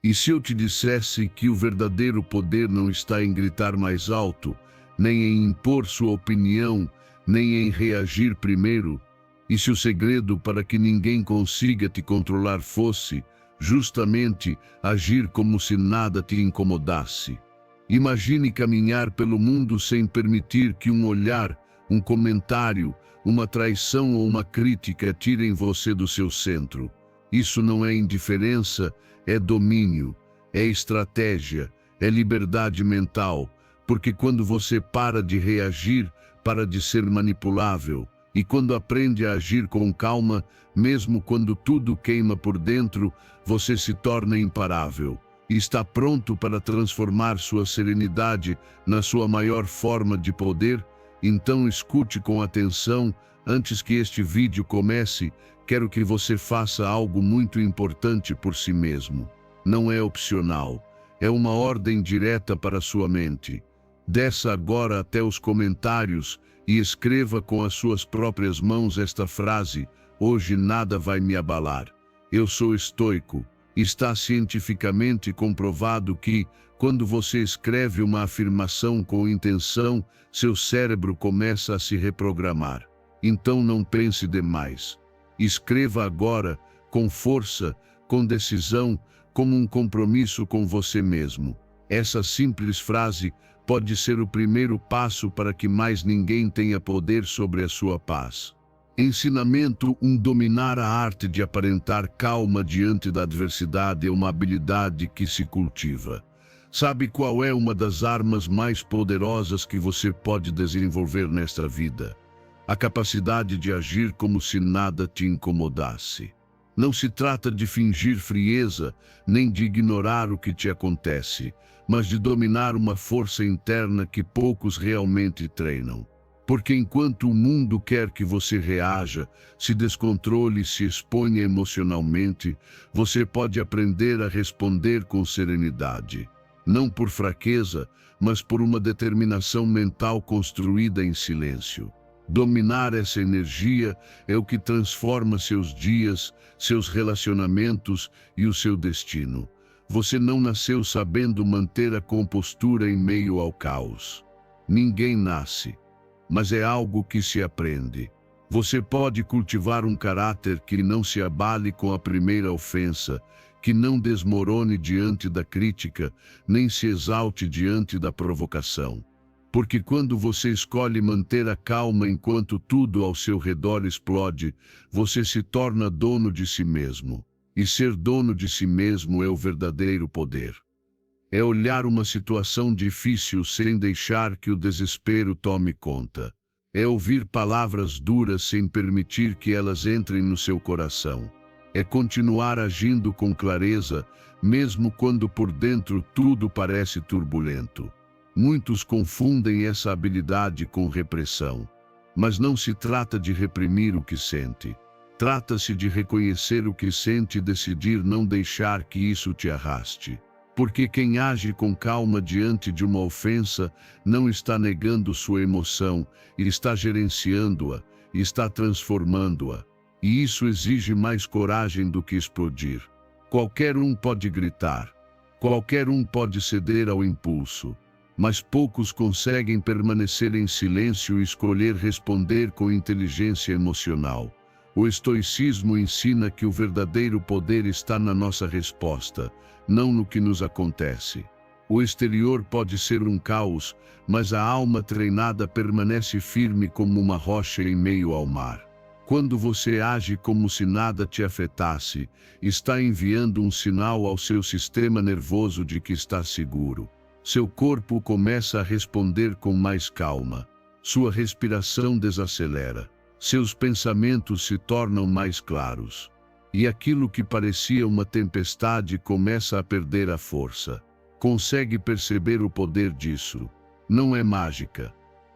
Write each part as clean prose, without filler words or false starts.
E se eu te dissesse que o verdadeiro poder não está em gritar mais alto, nem em impor sua opinião, nem em reagir primeiro? E se o segredo para que ninguém consiga te controlar fosse, justamente, agir como se nada te incomodasse? Imagine caminhar pelo mundo sem permitir que um olhar, um comentário, uma traição ou uma crítica tirem você do seu centro. Isso não é indiferença, é domínio, é estratégia, é liberdade mental, porque quando você para de reagir, para de ser manipulável, e quando aprende a agir com calma, mesmo quando tudo queima por dentro, você se torna imparável e está pronto para transformar sua serenidade na sua maior forma de poder. Então escute com atenção. Antes que este vídeo comece, quero que você faça algo muito importante por si mesmo. Não é opcional, é uma ordem direta para sua mente. Desça agora até os comentários e escreva com as suas próprias mãos esta frase: hoje nada vai me abalar. Eu sou estoico. Está cientificamente comprovado que, quando você escreve uma afirmação com intenção, seu cérebro começa a se reprogramar. Então não pense demais. Escreva agora, com força, com decisão, como um compromisso com você mesmo. Essa simples frase pode ser o primeiro passo para que mais ninguém tenha poder sobre a sua paz. Ensinamento 1: dominar a arte de aparentar calma diante da adversidade é uma habilidade que se cultiva. Sabe qual é uma das armas mais poderosas que você pode desenvolver nesta vida? A capacidade de agir como se nada te incomodasse. Não se trata de fingir frieza, nem de ignorar o que te acontece, mas de dominar uma força interna que poucos realmente treinam. Porque enquanto o mundo quer que você reaja, se descontrole e se exponha emocionalmente, você pode aprender a responder com serenidade. Não por fraqueza, mas por uma determinação mental construída em silêncio. Dominar essa energia é o que transforma seus dias, seus relacionamentos e o seu destino. Você não nasceu sabendo manter a compostura em meio ao caos. Ninguém nasce, mas é algo que se aprende. Você pode cultivar um caráter que não se abale com a primeira ofensa, que não desmorone diante da crítica, nem se exalte diante da provocação. Porque quando você escolhe manter a calma enquanto tudo ao seu redor explode, você se torna dono de si mesmo. E ser dono de si mesmo é o verdadeiro poder. É olhar uma situação difícil sem deixar que o desespero tome conta. É ouvir palavras duras sem permitir que elas entrem no seu coração. É continuar agindo com clareza, mesmo quando por dentro tudo parece turbulento. Muitos confundem essa habilidade com repressão. Mas não se trata de reprimir o que sente. Trata-se de reconhecer o que sente e decidir não deixar que isso te arraste. Porque quem age com calma diante de uma ofensa não está negando sua emoção, está gerenciando-a, está transformando-a. E isso exige mais coragem do que explodir. Qualquer um pode gritar. Qualquer um pode ceder ao impulso. Mas poucos conseguem permanecer em silêncio e escolher responder com inteligência emocional. O estoicismo ensina que o verdadeiro poder está na nossa resposta, não no que nos acontece. O exterior pode ser um caos, mas a alma treinada permanece firme como uma rocha em meio ao mar. Quando você age como se nada te afetasse, está enviando um sinal ao seu sistema nervoso de que está seguro. Seu corpo começa a responder com mais calma. Sua respiração desacelera. Seus pensamentos se tornam mais claros. E aquilo que parecia uma tempestade começa a perder a força. Consegue perceber o poder disso? Não é mágica.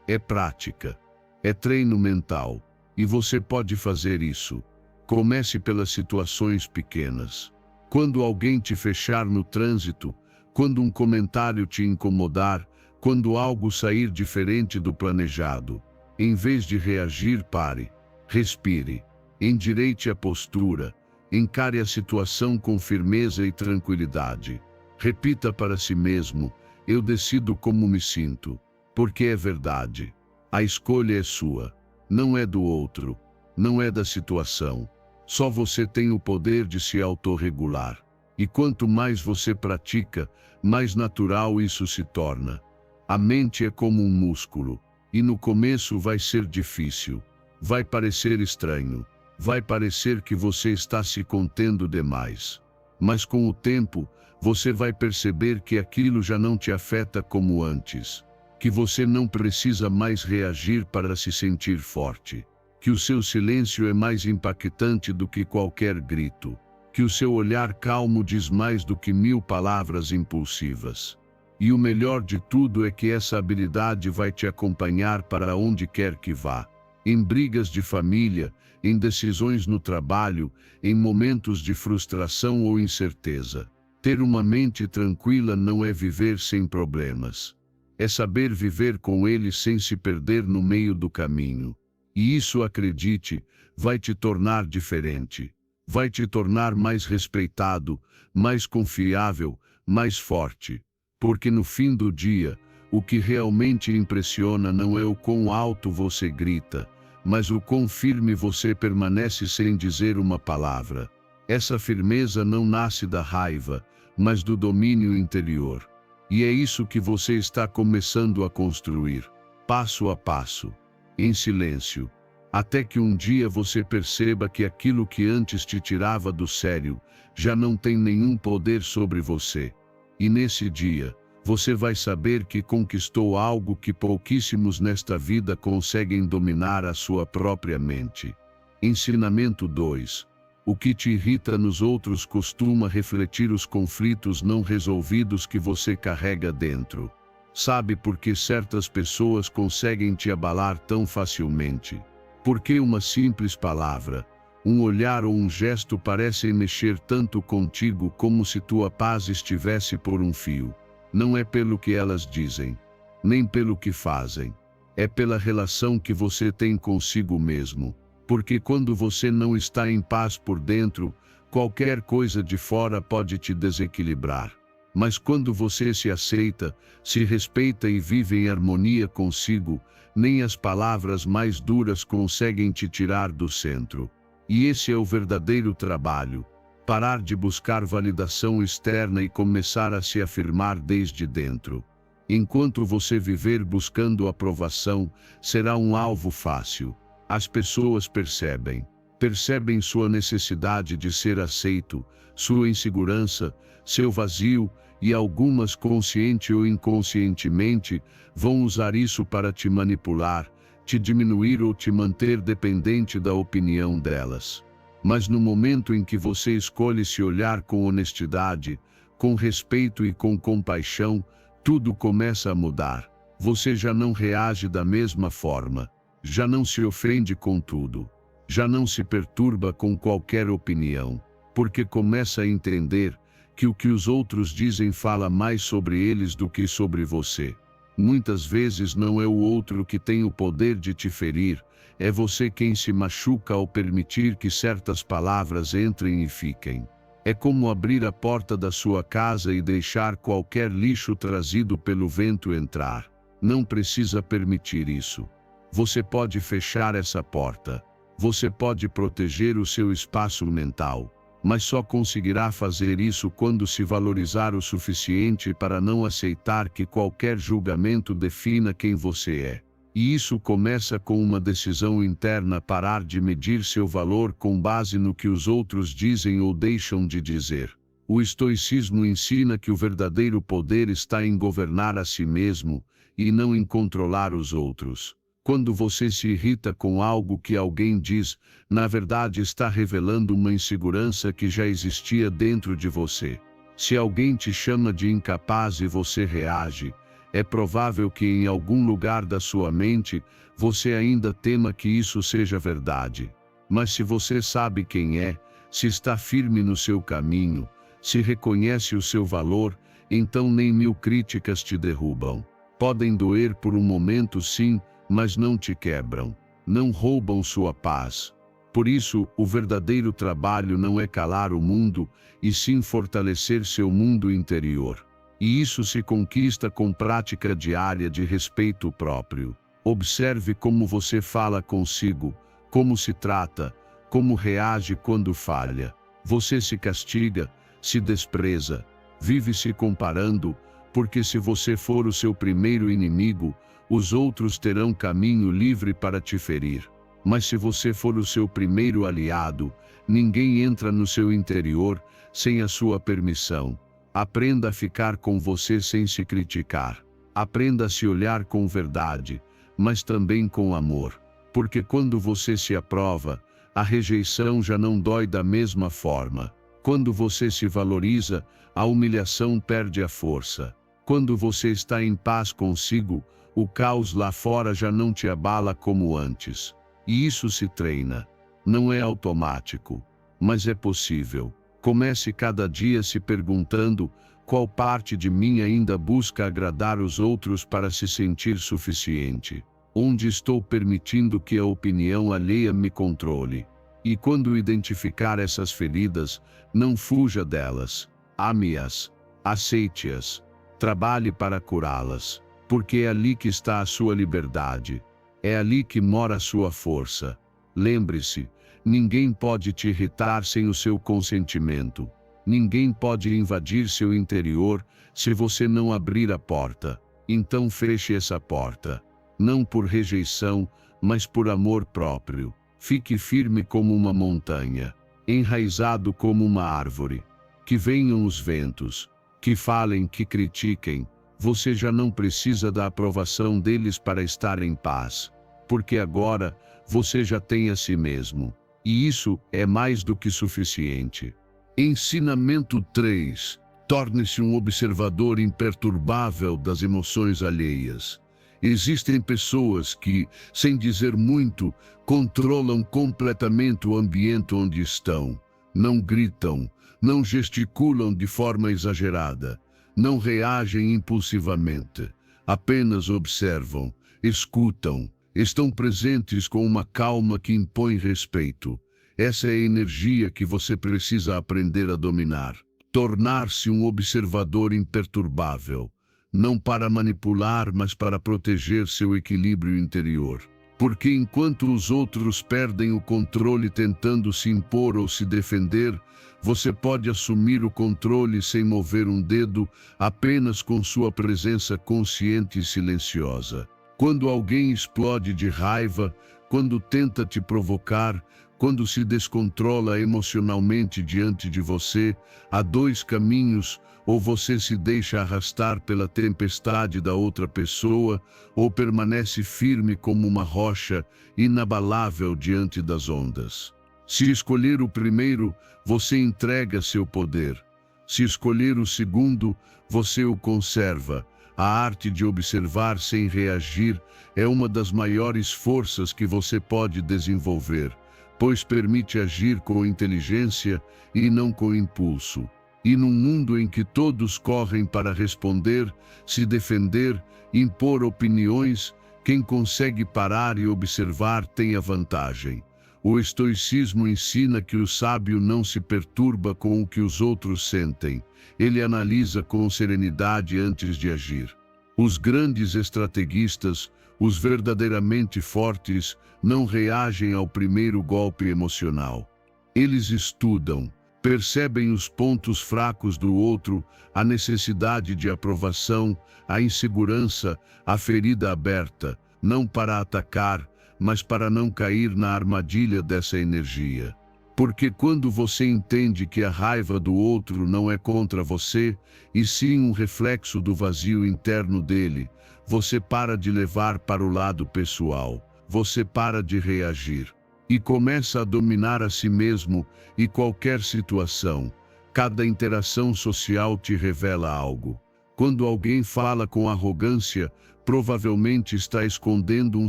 É prática. É treino mental. E você pode fazer isso. Comece pelas situações pequenas. Quando alguém te fechar no trânsito, quando um comentário te incomodar, quando algo sair diferente do planejado, em vez de reagir, pare, respire, endireite a postura, Encare a situação com firmeza e tranquilidade. Repita para si mesmo: eu decido como me sinto, porque é verdade. A escolha é sua, não é do outro, não é da situação. Só você tem o poder de se autorregular. E quanto mais você pratica, mais natural isso se torna. A mente é como um músculo, e no começo vai ser difícil, vai parecer estranho, vai parecer que você está se contendo demais. Mas com o tempo, você vai perceber que aquilo já não te afeta como antes, que você não precisa mais reagir para se sentir forte, que o seu silêncio é mais impactante do que qualquer grito, que o seu olhar calmo diz mais do que 1000 palavras impulsivas. E o melhor de tudo é que essa habilidade vai te acompanhar para onde quer que vá, em brigas de família, em decisões no trabalho, em momentos de frustração ou incerteza. Ter uma mente tranquila não é viver sem problemas. É saber viver com eles sem se perder no meio do caminho. E isso, acredite, vai te tornar diferente. Vai te tornar mais respeitado, mais confiável, mais forte. Porque no fim do dia, o que realmente impressiona não é o quão alto você grita, mas o quão firme você permanece sem dizer uma palavra. Essa firmeza não nasce da raiva, mas do domínio interior. E é isso que você está começando a construir, passo a passo, em silêncio, até que um dia você perceba que aquilo que antes te tirava do sério, já não tem nenhum poder sobre você. E nesse dia, você vai saber que conquistou algo que pouquíssimos nesta vida conseguem dominar: a sua própria mente. Ensinamento 2. O que te irrita nos outros costuma refletir os conflitos não resolvidos que você carrega dentro. Sabe por que certas pessoas conseguem te abalar tão facilmente? Porque uma simples palavra, um olhar ou um gesto parecem mexer tanto contigo como se tua paz estivesse por um fio. Não é pelo que elas dizem, nem pelo que fazem. É pela relação que você tem consigo mesmo. Porque quando você não está em paz por dentro, qualquer coisa de fora pode te desequilibrar. Mas quando você se aceita, se respeita e vive em harmonia consigo, nem as palavras mais duras conseguem te tirar do centro. E esse é o verdadeiro trabalho. Parar de buscar validação externa e começar a se afirmar desde dentro. Enquanto você viver buscando aprovação, será um alvo fácil. As pessoas percebem sua necessidade de ser aceito, sua insegurança, seu vazio, e algumas, consciente ou inconscientemente, vão usar isso para te manipular, te diminuir ou te manter dependente da opinião delas. Mas no momento em que você escolhe se olhar com honestidade, com respeito e com compaixão, tudo começa a mudar. Você já não reage da mesma forma. Já não se ofende com tudo, já não se perturba com qualquer opinião, porque começa a entender que o que os outros dizem fala mais sobre eles do que sobre você. Muitas vezes não é o outro que tem o poder de te ferir, é você quem se machuca ao permitir que certas palavras entrem e fiquem. É como abrir a porta da sua casa e deixar qualquer lixo trazido pelo vento entrar. Não precisa permitir isso. Você pode fechar essa porta. Você pode proteger o seu espaço mental, mas só conseguirá fazer isso quando se valorizar o suficiente para não aceitar que qualquer julgamento defina quem você é. E isso começa com uma decisão interna: parar de medir seu valor com base no que os outros dizem ou deixam de dizer. O estoicismo ensina que o verdadeiro poder está em governar a si mesmo e não em controlar os outros. Quando você se irrita com algo que alguém diz, na verdade está revelando uma insegurança que já existia dentro de você. Se alguém te chama de incapaz e você reage, é provável que em algum lugar da sua mente, você ainda tema que isso seja verdade. Mas se você sabe quem é, se está firme no seu caminho, se reconhece o seu valor, então nem 1000 críticas te derrubam. Podem doer por um momento, sim, mas não te quebram, não roubam sua paz. Por isso, o verdadeiro trabalho não é calar o mundo, e sim fortalecer seu mundo interior. E isso se conquista com prática diária de respeito próprio. Observe como você fala consigo, como se trata, como reage quando falha. Você se castiga, se despreza, vive se comparando, porque se você for o seu primeiro inimigo, os outros terão caminho livre para te ferir. Mas se você for o seu primeiro aliado, ninguém entra no seu interior sem a sua permissão. Aprenda a ficar com você sem se criticar. Aprenda a se olhar com verdade, mas também com amor. Porque quando você se aprova, a rejeição já não dói da mesma forma. Quando você se valoriza, a humilhação perde a força. Quando você está em paz consigo, o caos lá fora já não te abala como antes. E isso se treina. Não é automático, mas é possível. Comece cada dia se perguntando qual parte de mim ainda busca agradar os outros para se sentir suficiente. Onde estou permitindo que a opinião alheia me controle. E quando identificar essas feridas, não fuja delas. Ame-as, aceite-as, trabalhe para curá-las, porque é ali que está a sua liberdade. É ali que mora a sua força. Lembre-se, ninguém pode te irritar sem o seu consentimento. Ninguém pode invadir seu interior se você não abrir a porta. Então feche essa porta. Não por rejeição, mas por amor próprio. Fique firme como uma montanha, enraizado como uma árvore. Que venham os ventos, que falem, que critiquem. Você já não precisa da aprovação deles para estar em paz, porque agora você já tem a si mesmo. E isso é mais do que suficiente. Ensinamento 3. Torne-se um observador imperturbável das emoções alheias. Existem pessoas que, sem dizer muito, controlam completamente o ambiente onde estão. Não gritam, não gesticulam de forma exagerada, não reagem impulsivamente. Apenas observam, escutam, estão presentes com uma calma que impõe respeito. Essa é a energia que você precisa aprender a dominar. Tornar-se um observador imperturbável. Não para manipular, mas para proteger seu equilíbrio interior. Porque enquanto os outros perdem o controle tentando se impor ou se defender, você pode assumir o controle sem mover um dedo, apenas com sua presença consciente e silenciosa. Quando alguém explode de raiva, quando tenta te provocar, quando se descontrola emocionalmente diante de você, há dois caminhos: ou você se deixa arrastar pela tempestade da outra pessoa, ou permanece firme como uma rocha, inabalável diante das ondas. Se escolher o primeiro, você entrega seu poder. Se escolher o segundo, você o conserva. A arte de observar sem reagir é uma das maiores forças que você pode desenvolver, pois permite agir com inteligência e não com impulso. E num mundo em que todos correm para responder, se defender, impor opiniões, quem consegue parar e observar tem a vantagem. O estoicismo ensina que o sábio não se perturba com o que os outros sentem. Ele analisa com serenidade antes de agir. Os grandes estrategistas, os verdadeiramente fortes, não reagem ao primeiro golpe emocional. Eles estudam, percebem os pontos fracos do outro, a necessidade de aprovação, a insegurança, a ferida aberta, não para atacar, mas para não cair na armadilha dessa energia. Porque quando você entende que a raiva do outro não é contra você, e sim um reflexo do vazio interno dele, você para de levar para o lado pessoal, você para de reagir. E começa a dominar a si mesmo e qualquer situação. Cada interação social te revela algo. Quando alguém fala com arrogância, provavelmente está escondendo um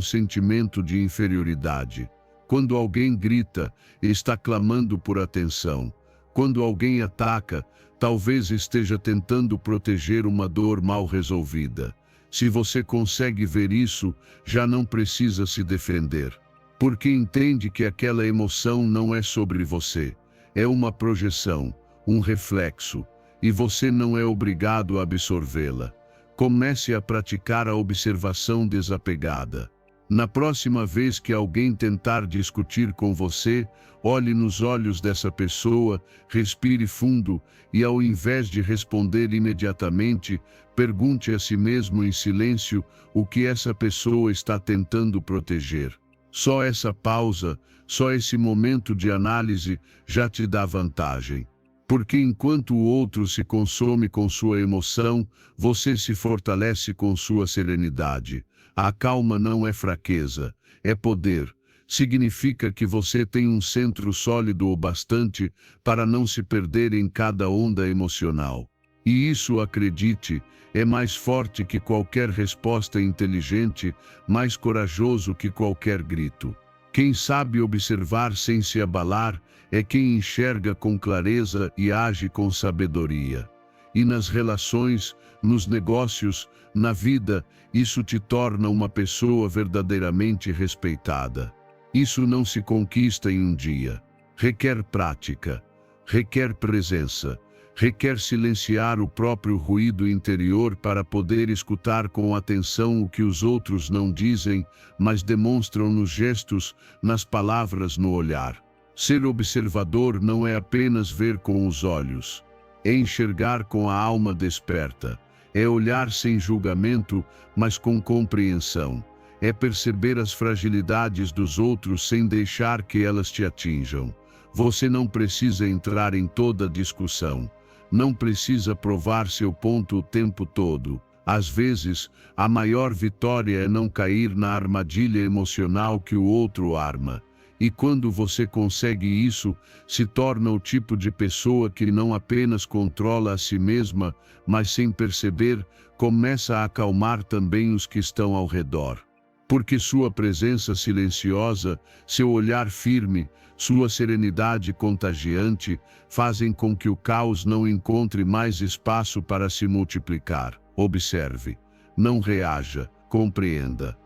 sentimento de inferioridade. Quando alguém grita, está clamando por atenção. Quando alguém ataca, talvez esteja tentando proteger uma dor mal resolvida. Se você consegue ver isso, já não precisa se defender. porque entende que aquela emoção não é sobre você, é uma projeção, um reflexo, e você não é obrigado a absorvê-la. Comece a praticar a observação desapegada. Na próxima vez que alguém tentar discutir com você, olhe nos olhos dessa pessoa, respire fundo e, ao invés de responder imediatamente, pergunte a si mesmo em silêncio o que essa pessoa está tentando proteger. Só essa pausa, só esse momento de análise já te dá vantagem. Porque enquanto o outro se consome com sua emoção, você se fortalece com sua serenidade. A calma não é fraqueza, é poder. Significa que você tem um centro sólido o bastante para não se perder em cada onda emocional. E isso, acredite, é mais forte que qualquer resposta inteligente, mais corajoso que qualquer grito. Quem sabe observar sem se abalar é quem enxerga com clareza e age com sabedoria. E nas relações, nos negócios, na vida, isso te torna uma pessoa verdadeiramente respeitada. Isso não se conquista em um dia. Requer prática, requer presença, requer silenciar o próprio ruído interior para poder escutar com atenção o que os outros não dizem, mas demonstram nos gestos, nas palavras, no olhar. Ser observador não é apenas ver com os olhos, é enxergar com a alma desperta, é olhar sem julgamento, mas com compreensão, é perceber as fragilidades dos outros sem deixar que elas te atinjam. Você não precisa entrar em toda discussão, não precisa provar seu ponto o tempo todo. Às vezes, a maior vitória é não cair na armadilha emocional que o outro arma. E quando você consegue isso, se torna o tipo de pessoa que não apenas controla a si mesma, mas sem perceber, começa a acalmar também os que estão ao redor. Porque sua presença silenciosa, seu olhar firme, sua serenidade contagiante, fazem com que o caos não encontre mais espaço para se multiplicar. Observe, não reaja, compreenda,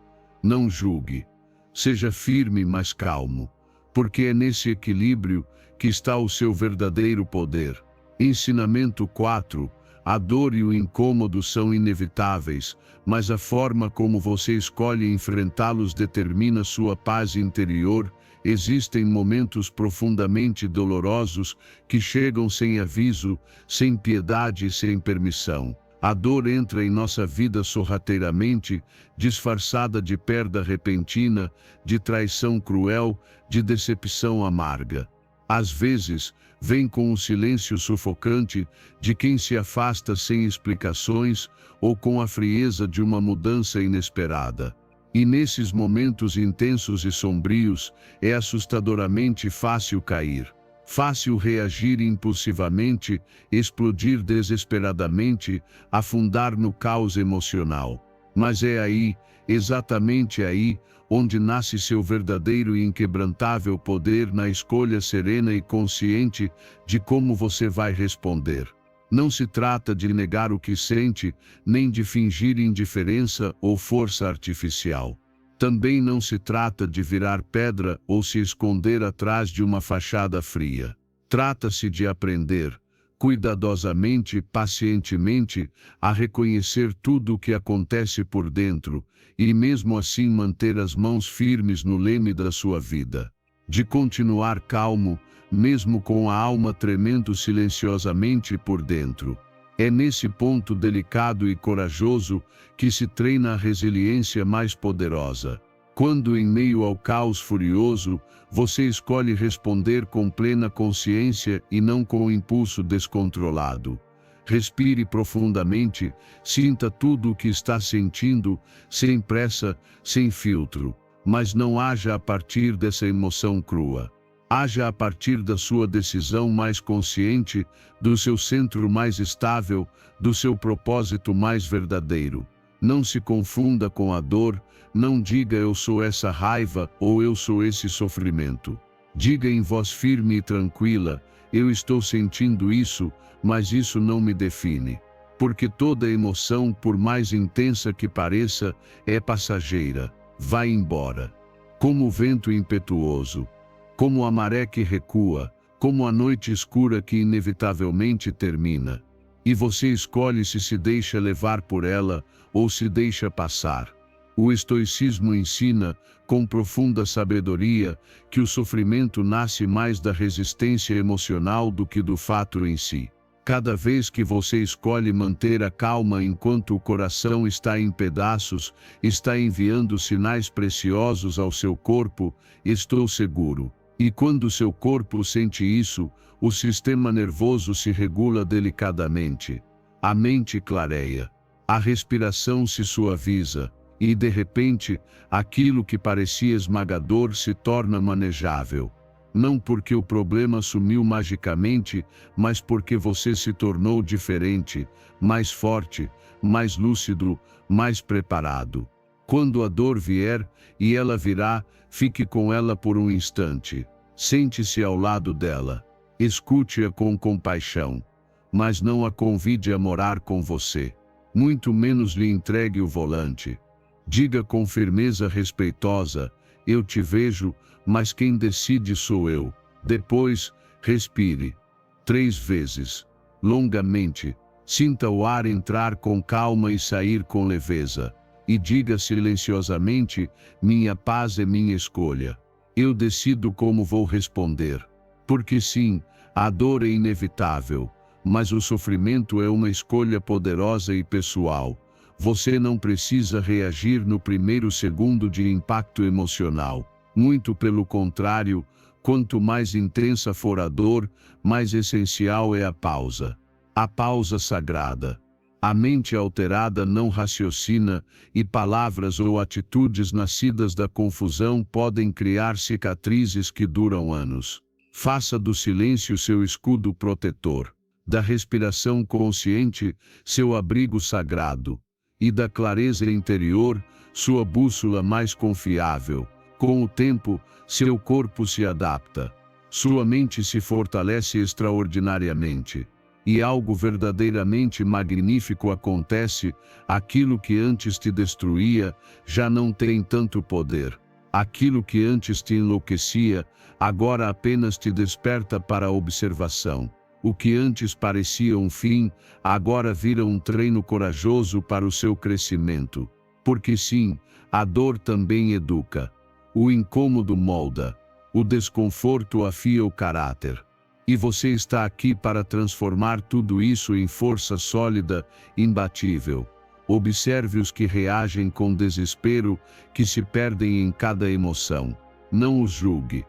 não julgue. Seja firme, mas calmo, porque é nesse equilíbrio que está o seu verdadeiro poder. Ensinamento 4. A dor e o incômodo são inevitáveis, mas a forma como você escolhe enfrentá-los determina sua paz interior. Existem momentos profundamente dolorosos que chegam sem aviso, sem piedade e sem permissão. A dor entra em nossa vida sorrateiramente, disfarçada de perda repentina, de traição cruel, de decepção amarga. Às vezes, vem com um silêncio sufocante de quem se afasta sem explicações ou com a frieza de uma mudança inesperada. E nesses momentos intensos e sombrios, é assustadoramente fácil cair. Fácil reagir impulsivamente, explodir desesperadamente, afundar no caos emocional. Mas é aí, exatamente aí, onde nasce seu verdadeiro e inquebrantável poder na escolha serena e consciente de como você vai responder. Não se trata de negar o que sente, nem de fingir indiferença ou força artificial. Também não se trata de virar pedra ou se esconder atrás de uma fachada fria. Trata-se de aprender, cuidadosamente e pacientemente, a reconhecer tudo o que acontece por dentro, e mesmo assim manter as mãos firmes no leme da sua vida. De continuar calmo, mesmo com a alma tremendo silenciosamente por dentro. É nesse ponto delicado e corajoso que se treina a resiliência mais poderosa. Quando, em meio ao caos furioso, você escolhe responder com plena consciência e não com impulso descontrolado. Respire profundamente, sinta tudo o que está sentindo, sem pressa, sem filtro. Mas não haja a partir dessa emoção crua. Haja a partir da sua decisão mais consciente, do seu centro mais estável, do seu propósito mais verdadeiro. Não se confunda com a dor, não diga eu sou essa raiva ou eu sou esse sofrimento. Diga em voz firme e tranquila, eu estou sentindo isso, mas isso não me define. Porque toda emoção, por mais intensa que pareça, é passageira, vai embora. como o vento impetuoso, como a maré que recua, como a noite escura que inevitavelmente termina. E você escolhe se deixa levar por ela ou se deixa passar. O estoicismo ensina, com profunda sabedoria, que o sofrimento nasce mais da resistência emocional do que do fato em si. Cada vez que você escolhe manter a calma enquanto o coração está em pedaços, está enviando sinais preciosos ao seu corpo, estou seguro. E quando seu corpo sente isso, o sistema nervoso se regula delicadamente. A mente clareia. A respiração se suaviza. E de repente, aquilo que parecia esmagador se torna manejável. Não porque o problema sumiu magicamente, mas porque você se tornou diferente, mais forte, mais lúcido, mais preparado. Quando a dor vier, e ela virá, fique com ela por um instante. Sente-se ao lado dela. Escute-a com compaixão. Mas não a convide a morar com você. Muito menos lhe entregue o volante. Diga com firmeza respeitosa: eu te vejo, mas quem decide sou eu. Depois, respire 3 vezes, longamente. Sinta o ar entrar com calma e sair com leveza. E diga silenciosamente: minha paz é minha escolha. Eu decido como vou responder. Porque sim, a dor é inevitável, mas o sofrimento é uma escolha poderosa e pessoal. Você não precisa reagir no primeiro segundo de impacto emocional. Muito pelo contrário, quanto mais intensa for a dor, mais essencial é a pausa. A pausa sagrada. A mente alterada não raciocina, e palavras ou atitudes nascidas da confusão podem criar cicatrizes que duram anos. Faça do silêncio seu escudo protetor, da respiração consciente seu abrigo sagrado, e da clareza interior sua bússola mais confiável. Com o tempo, seu corpo se adapta, sua mente se fortalece extraordinariamente. E algo verdadeiramente magnífico acontece. Aquilo que antes te destruía já não tem tanto poder. Aquilo que antes te enlouquecia, agora apenas te desperta para a observação. O que antes parecia um fim, agora vira um treino corajoso para o seu crescimento. Porque sim, a dor também educa. O incômodo molda. O desconforto afia o caráter. E você está aqui para transformar tudo isso em força sólida, imbatível. Observe os que reagem com desespero, que se perdem em cada emoção. Não os julgue,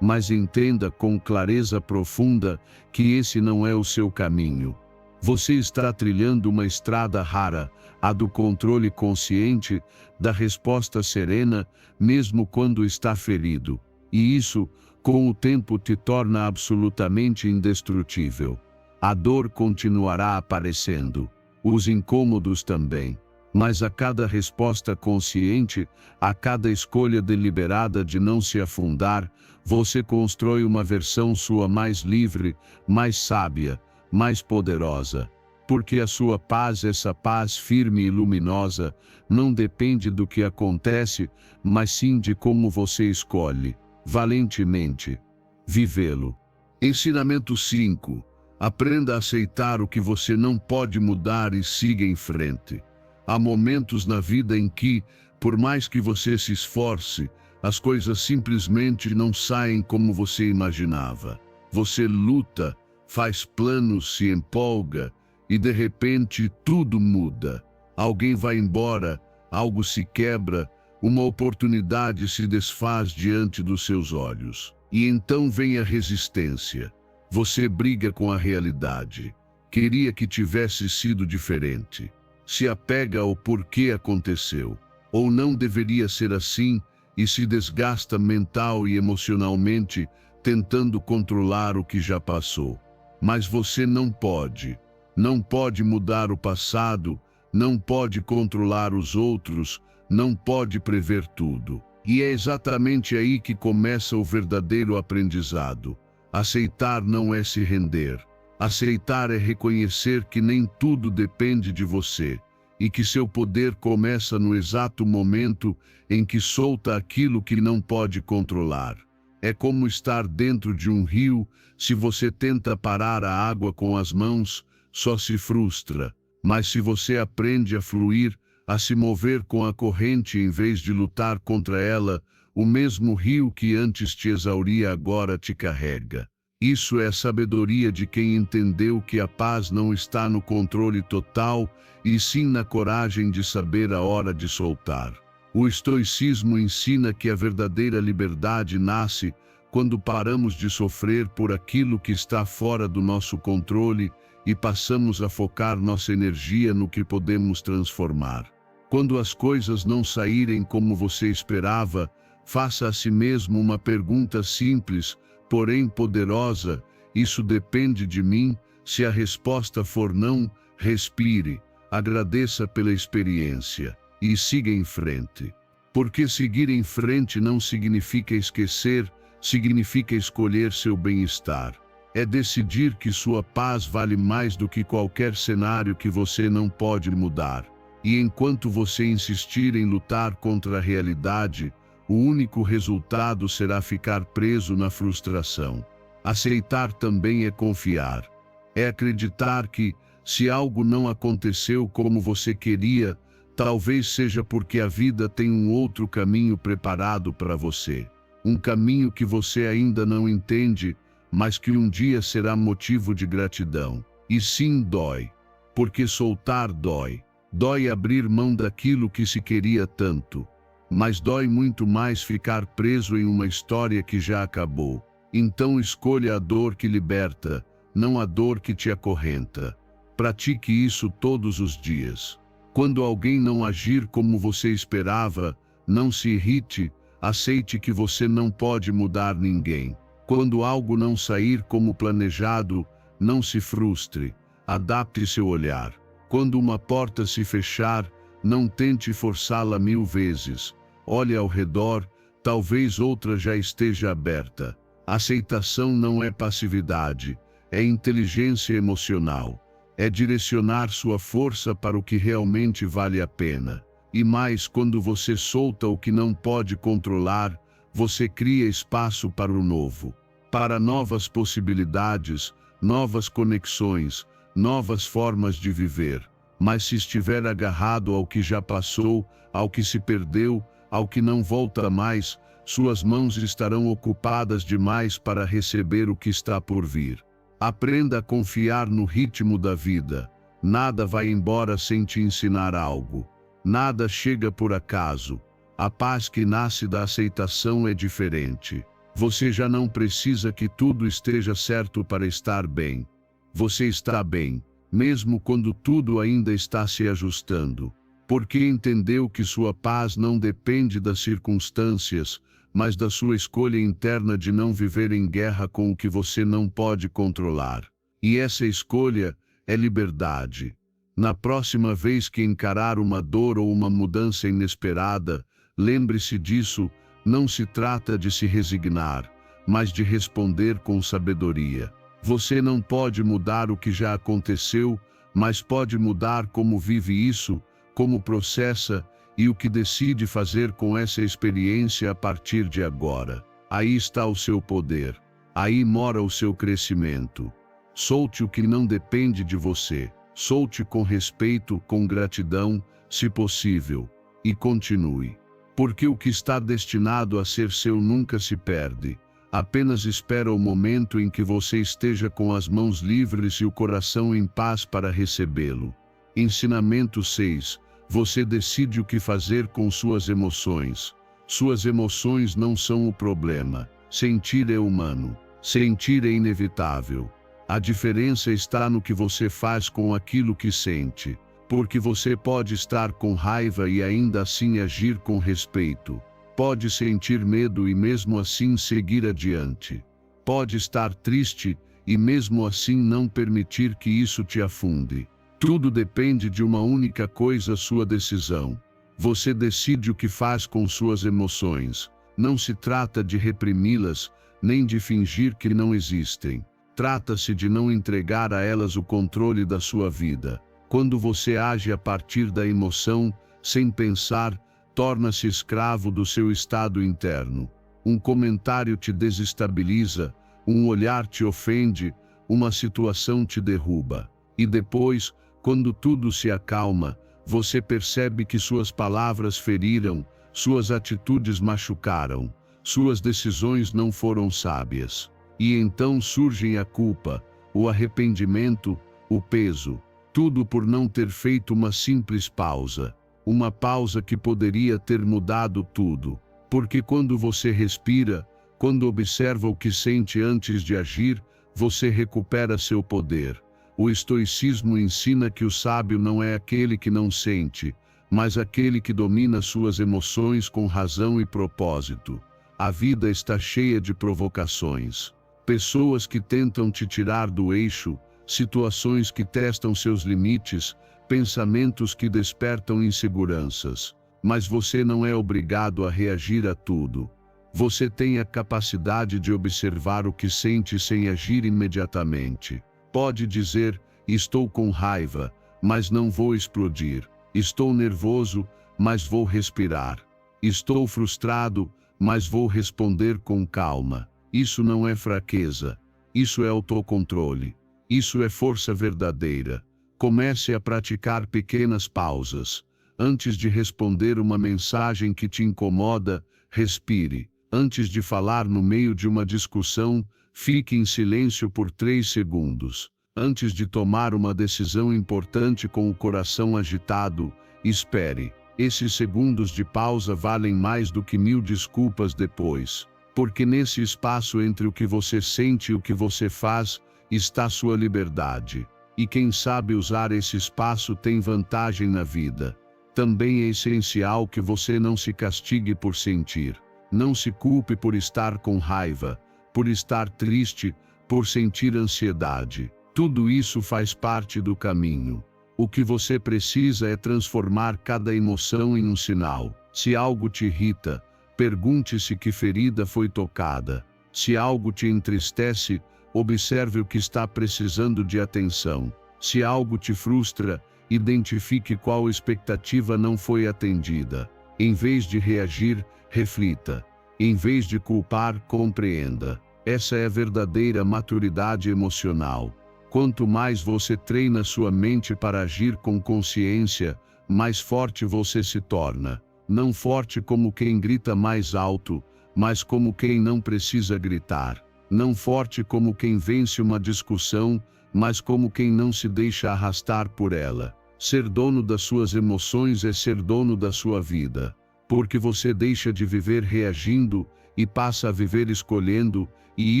mas entenda com clareza profunda que esse não é o seu caminho. Você está trilhando uma estrada rara, a do controle consciente, da resposta serena, mesmo quando está ferido. E isso, com o tempo, te torna absolutamente indestrutível. A dor continuará aparecendo, os incômodos também. Mas a cada resposta consciente, a cada escolha deliberada de não se afundar, você constrói uma versão sua mais livre, mais sábia, mais poderosa. Porque a sua paz, essa paz firme e luminosa, não depende do que acontece, mas sim de como você escolhe, valentemente, vivê-lo. Ensinamento 5. Aprenda a aceitar o que você não pode mudar e siga em frente. Há momentos na vida em que, por mais que você se esforce, as coisas simplesmente não saem como você imaginava. Você luta, faz planos, se empolga, e de repente tudo muda. Alguém vai embora, algo se quebra, uma oportunidade se desfaz diante dos seus olhos. E então vem a resistência. Você briga com a realidade. Queria que tivesse sido diferente. Se apega ao porquê aconteceu. Ou não deveria ser assim, e se desgasta mental e emocionalmente, tentando controlar o que já passou. Mas você não pode. Não pode mudar o passado, não pode controlar os outros, não pode prever tudo. E é exatamente aí que começa o verdadeiro aprendizado. Aceitar não é se render. Aceitar é reconhecer que nem tudo depende de você. e que seu poder começa no exato momento em que solta aquilo que não pode controlar. É como estar dentro de um rio. Se você tenta parar a água com as mãos, só se frustra. Mas se você aprende a fluir, a se mover com a corrente em vez de lutar contra ela, o mesmo rio que antes te exauria agora te carrega. Isso é a sabedoria de quem entendeu que a paz não está no controle total, e sim na coragem de saber a hora de soltar. O estoicismo ensina que a verdadeira liberdade nasce quando paramos de sofrer por aquilo que está fora do nosso controle e passamos a focar nossa energia no que podemos transformar. Quando as coisas não saírem como você esperava, faça a si mesmo uma pergunta simples, porém poderosa: isso depende de mim? Se a resposta for não, respire, agradeça pela experiência e siga em frente. Porque seguir em frente não significa esquecer, significa escolher seu bem-estar. É decidir que sua paz vale mais do que qualquer cenário que você não pode mudar. E enquanto você insistir em lutar contra a realidade, o único resultado será ficar preso na frustração. Aceitar também é confiar. É acreditar que, se algo não aconteceu como você queria, talvez seja porque a vida tem um outro caminho preparado para você. Um caminho que você ainda não entende, mas que um dia será motivo de gratidão. E sim, dói. Porque soltar dói. Dói abrir mão daquilo que se queria tanto. Mas dói muito mais ficar preso em uma história que já acabou. Então escolha a dor que liberta, não a dor que te acorrenta. Pratique isso todos os dias. Quando alguém não agir como você esperava, não se irrite, aceite que você não pode mudar ninguém. Quando algo não sair como planejado, não se frustre, adapte seu olhar. Quando uma porta se fechar, não tente forçá-la 1000 vezes. Olhe ao redor, talvez outra já esteja aberta. Aceitação não é passividade, é inteligência emocional. É direcionar sua força para o que realmente vale a pena. E mais, quando você solta o que não pode controlar, você cria espaço para o novo. Para novas possibilidades, novas conexões, novas formas de viver. Mas se estiver agarrado ao que já passou, ao que se perdeu, ao que não volta mais, suas mãos estarão ocupadas demais para receber o que está por vir. Aprenda a confiar no ritmo da vida. Nada vai embora sem te ensinar algo. Nada chega por acaso. A paz que nasce da aceitação é diferente. Você já não precisa que tudo esteja certo para estar bem. Você está bem, mesmo quando tudo ainda está se ajustando. Porque entendeu que sua paz não depende das circunstâncias, mas da sua escolha interna de não viver em guerra com o que você não pode controlar. E essa escolha é liberdade. Na próxima vez que encarar uma dor ou uma mudança inesperada, lembre-se disso, não se trata de se resignar, mas de responder com sabedoria. Você não pode mudar o que já aconteceu, mas pode mudar como vive isso, como processa, e o que decide fazer com essa experiência a partir de agora. Aí está o seu poder. Aí mora o seu crescimento. Solte o que não depende de você. Solte com respeito, com gratidão, se possível. E continue. Porque o que está destinado a ser seu nunca se perde. Apenas espera o momento em que você esteja com as mãos livres e o coração em paz para recebê-lo. Ensinamento 6. Você decide o que fazer com suas emoções. Suas emoções não são o problema. Sentir é humano. Sentir é inevitável. A diferença está no que você faz com aquilo que sente. Porque você pode estar com raiva e ainda assim agir com respeito. Pode sentir medo e mesmo assim seguir adiante. Pode estar triste e mesmo assim não permitir que isso te afunde. Tudo depende de uma única coisa: sua decisão. Você decide o que faz com suas emoções. Não se trata de reprimi-las, nem de fingir que não existem. Trata-se de não entregar a elas o controle da sua vida. Quando você age a partir da emoção, sem pensar, torna-se escravo do seu estado interno. Um comentário te desestabiliza, um olhar te ofende, uma situação te derruba. E depois, quando tudo se acalma, você percebe que suas palavras feriram, suas atitudes machucaram, suas decisões não foram sábias. E então surgem a culpa, o arrependimento, o peso, tudo por não ter feito uma simples pausa. Uma pausa que poderia ter mudado tudo. Porque quando você respira, quando observa o que sente antes de agir, você recupera seu poder. O estoicismo ensina que o sábio não é aquele que não sente, mas aquele que domina suas emoções com razão e propósito. A vida está cheia de provocações. Pessoas que tentam te tirar do eixo, situações que testam seus limites, pensamentos que despertam inseguranças. Mas você não é obrigado a reagir a tudo. Você tem a capacidade de observar o que sente sem agir imediatamente. Pode dizer, estou com raiva, mas não vou explodir. Estou nervoso, mas vou respirar. Estou frustrado, mas vou responder com calma. Isso não é fraqueza. Isso é autocontrole. Isso é força verdadeira. Comece a praticar pequenas pausas. Antes de responder uma mensagem que te incomoda, respire. Antes de falar no meio de uma discussão, fique em silêncio por 3 segundos. Antes de tomar uma decisão importante com o coração agitado, espere. Esses segundos de pausa valem mais do que 1000 desculpas depois. Porque nesse espaço entre o que você sente e o que você faz, está sua liberdade. E quem sabe usar esse espaço tem vantagem na vida. Também é essencial que você não se castigue por sentir. Não se culpe por estar com raiva, por estar triste, por sentir ansiedade. Tudo isso faz parte do caminho. O que você precisa é transformar cada emoção em um sinal. Se algo te irrita, pergunte-se que ferida foi tocada. Se algo te entristece, observe o que está precisando de atenção. Se algo te frustra, identifique qual expectativa não foi atendida. Em vez de reagir, reflita. Em vez de culpar, compreenda. Essa é a verdadeira maturidade emocional. Quanto mais você treina sua mente para agir com consciência, mais forte você se torna. Não forte como quem grita mais alto, mas como quem não precisa gritar. Não forte como quem vence uma discussão, mas como quem não se deixa arrastar por ela. Ser dono das suas emoções é ser dono da sua vida. Porque você deixa de viver reagindo e passa a viver escolhendo, e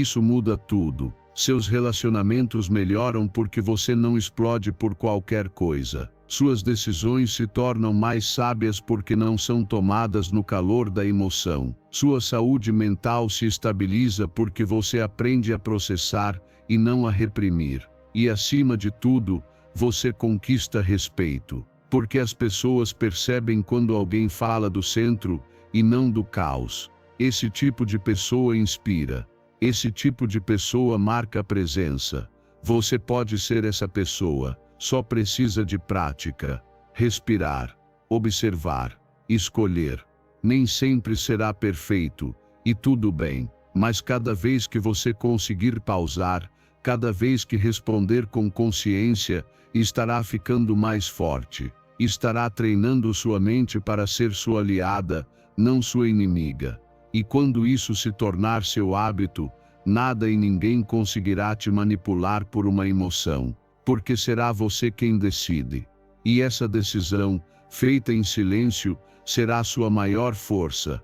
isso muda tudo. Seus relacionamentos melhoram porque você não explode por qualquer coisa. Suas decisões se tornam mais sábias porque não são tomadas no calor da emoção. Sua saúde mental se estabiliza porque você aprende a processar e não a reprimir. E acima de tudo, você conquista respeito. Porque as pessoas percebem quando alguém fala do centro e não do caos. Esse tipo de pessoa inspira. Esse tipo de pessoa marca presença. Você pode ser essa pessoa, só precisa de prática. Respirar, observar, escolher. Nem sempre será perfeito, e tudo bem, mas cada vez que você conseguir pausar, cada vez que responder com consciência, estará ficando mais forte. Estará treinando sua mente para ser sua aliada, não sua inimiga. E quando isso se tornar seu hábito, nada e ninguém conseguirá te manipular por uma emoção, porque será você quem decide. E essa decisão, feita em silêncio, será sua maior força.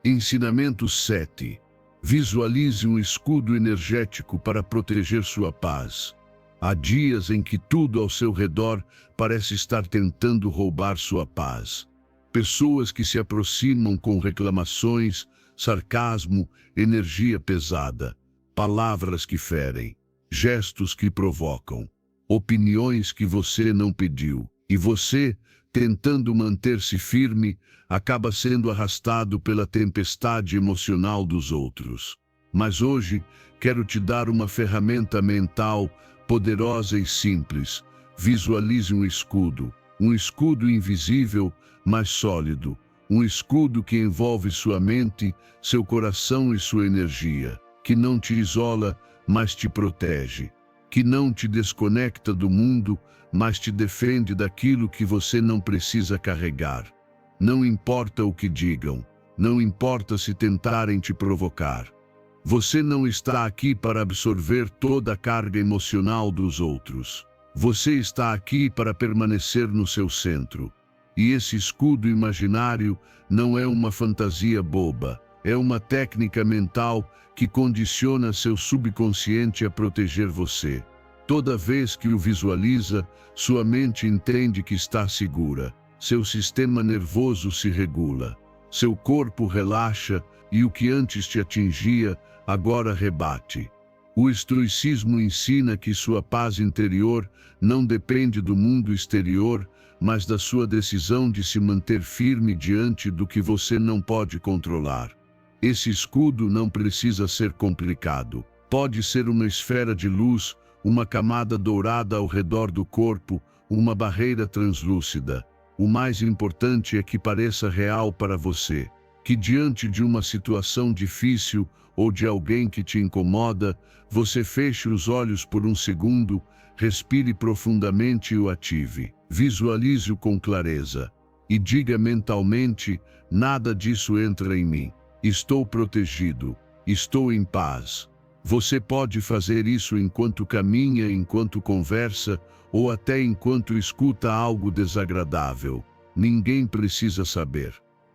Ensinamento 7. Visualize um escudo energético para proteger sua paz. Há dias em que tudo ao seu redor parece estar tentando roubar sua paz. Pessoas que se aproximam com reclamações, sarcasmo, energia pesada, palavras que ferem, gestos que provocam, opiniões que você não pediu. E você, tentando manter-se firme, acaba sendo arrastado pela tempestade emocional dos outros. Mas hoje, quero te dar uma ferramenta mental poderosa e simples, Visualize um escudo invisível, mas sólido, um escudo que envolve sua mente, seu coração e sua energia, que não te isola, mas te protege, que não te desconecta do mundo, mas te defende daquilo que você não precisa carregar. Não importa o que digam, não importa se tentarem te provocar. Você não está aqui para absorver toda a carga emocional dos outros. Você está aqui para permanecer no seu centro. E esse escudo imaginário não é uma fantasia boba, é uma técnica mental que condiciona seu subconsciente a proteger você. Toda vez que o visualiza, sua mente entende que está segura, seu sistema nervoso se regula, seu corpo relaxa e o que antes te atingia, agora rebate. O estoicismo ensina que sua paz interior não depende do mundo exterior, mas da sua decisão de se manter firme diante do que você não pode controlar. Esse escudo não precisa ser complicado. Pode ser uma esfera de luz, uma camada dourada ao redor do corpo, uma barreira translúcida. O mais importante é que pareça real para você, que diante de uma situação difícil ou de alguém que te incomoda, você feche os olhos por um segundo, respire profundamente e o ative. Visualize-o com clareza e diga mentalmente: nada disso entra em mim. Estou protegido, estou em paz. Você pode fazer isso enquanto caminha, enquanto conversa ou até enquanto escuta algo desagradável. Ninguém precisa saber.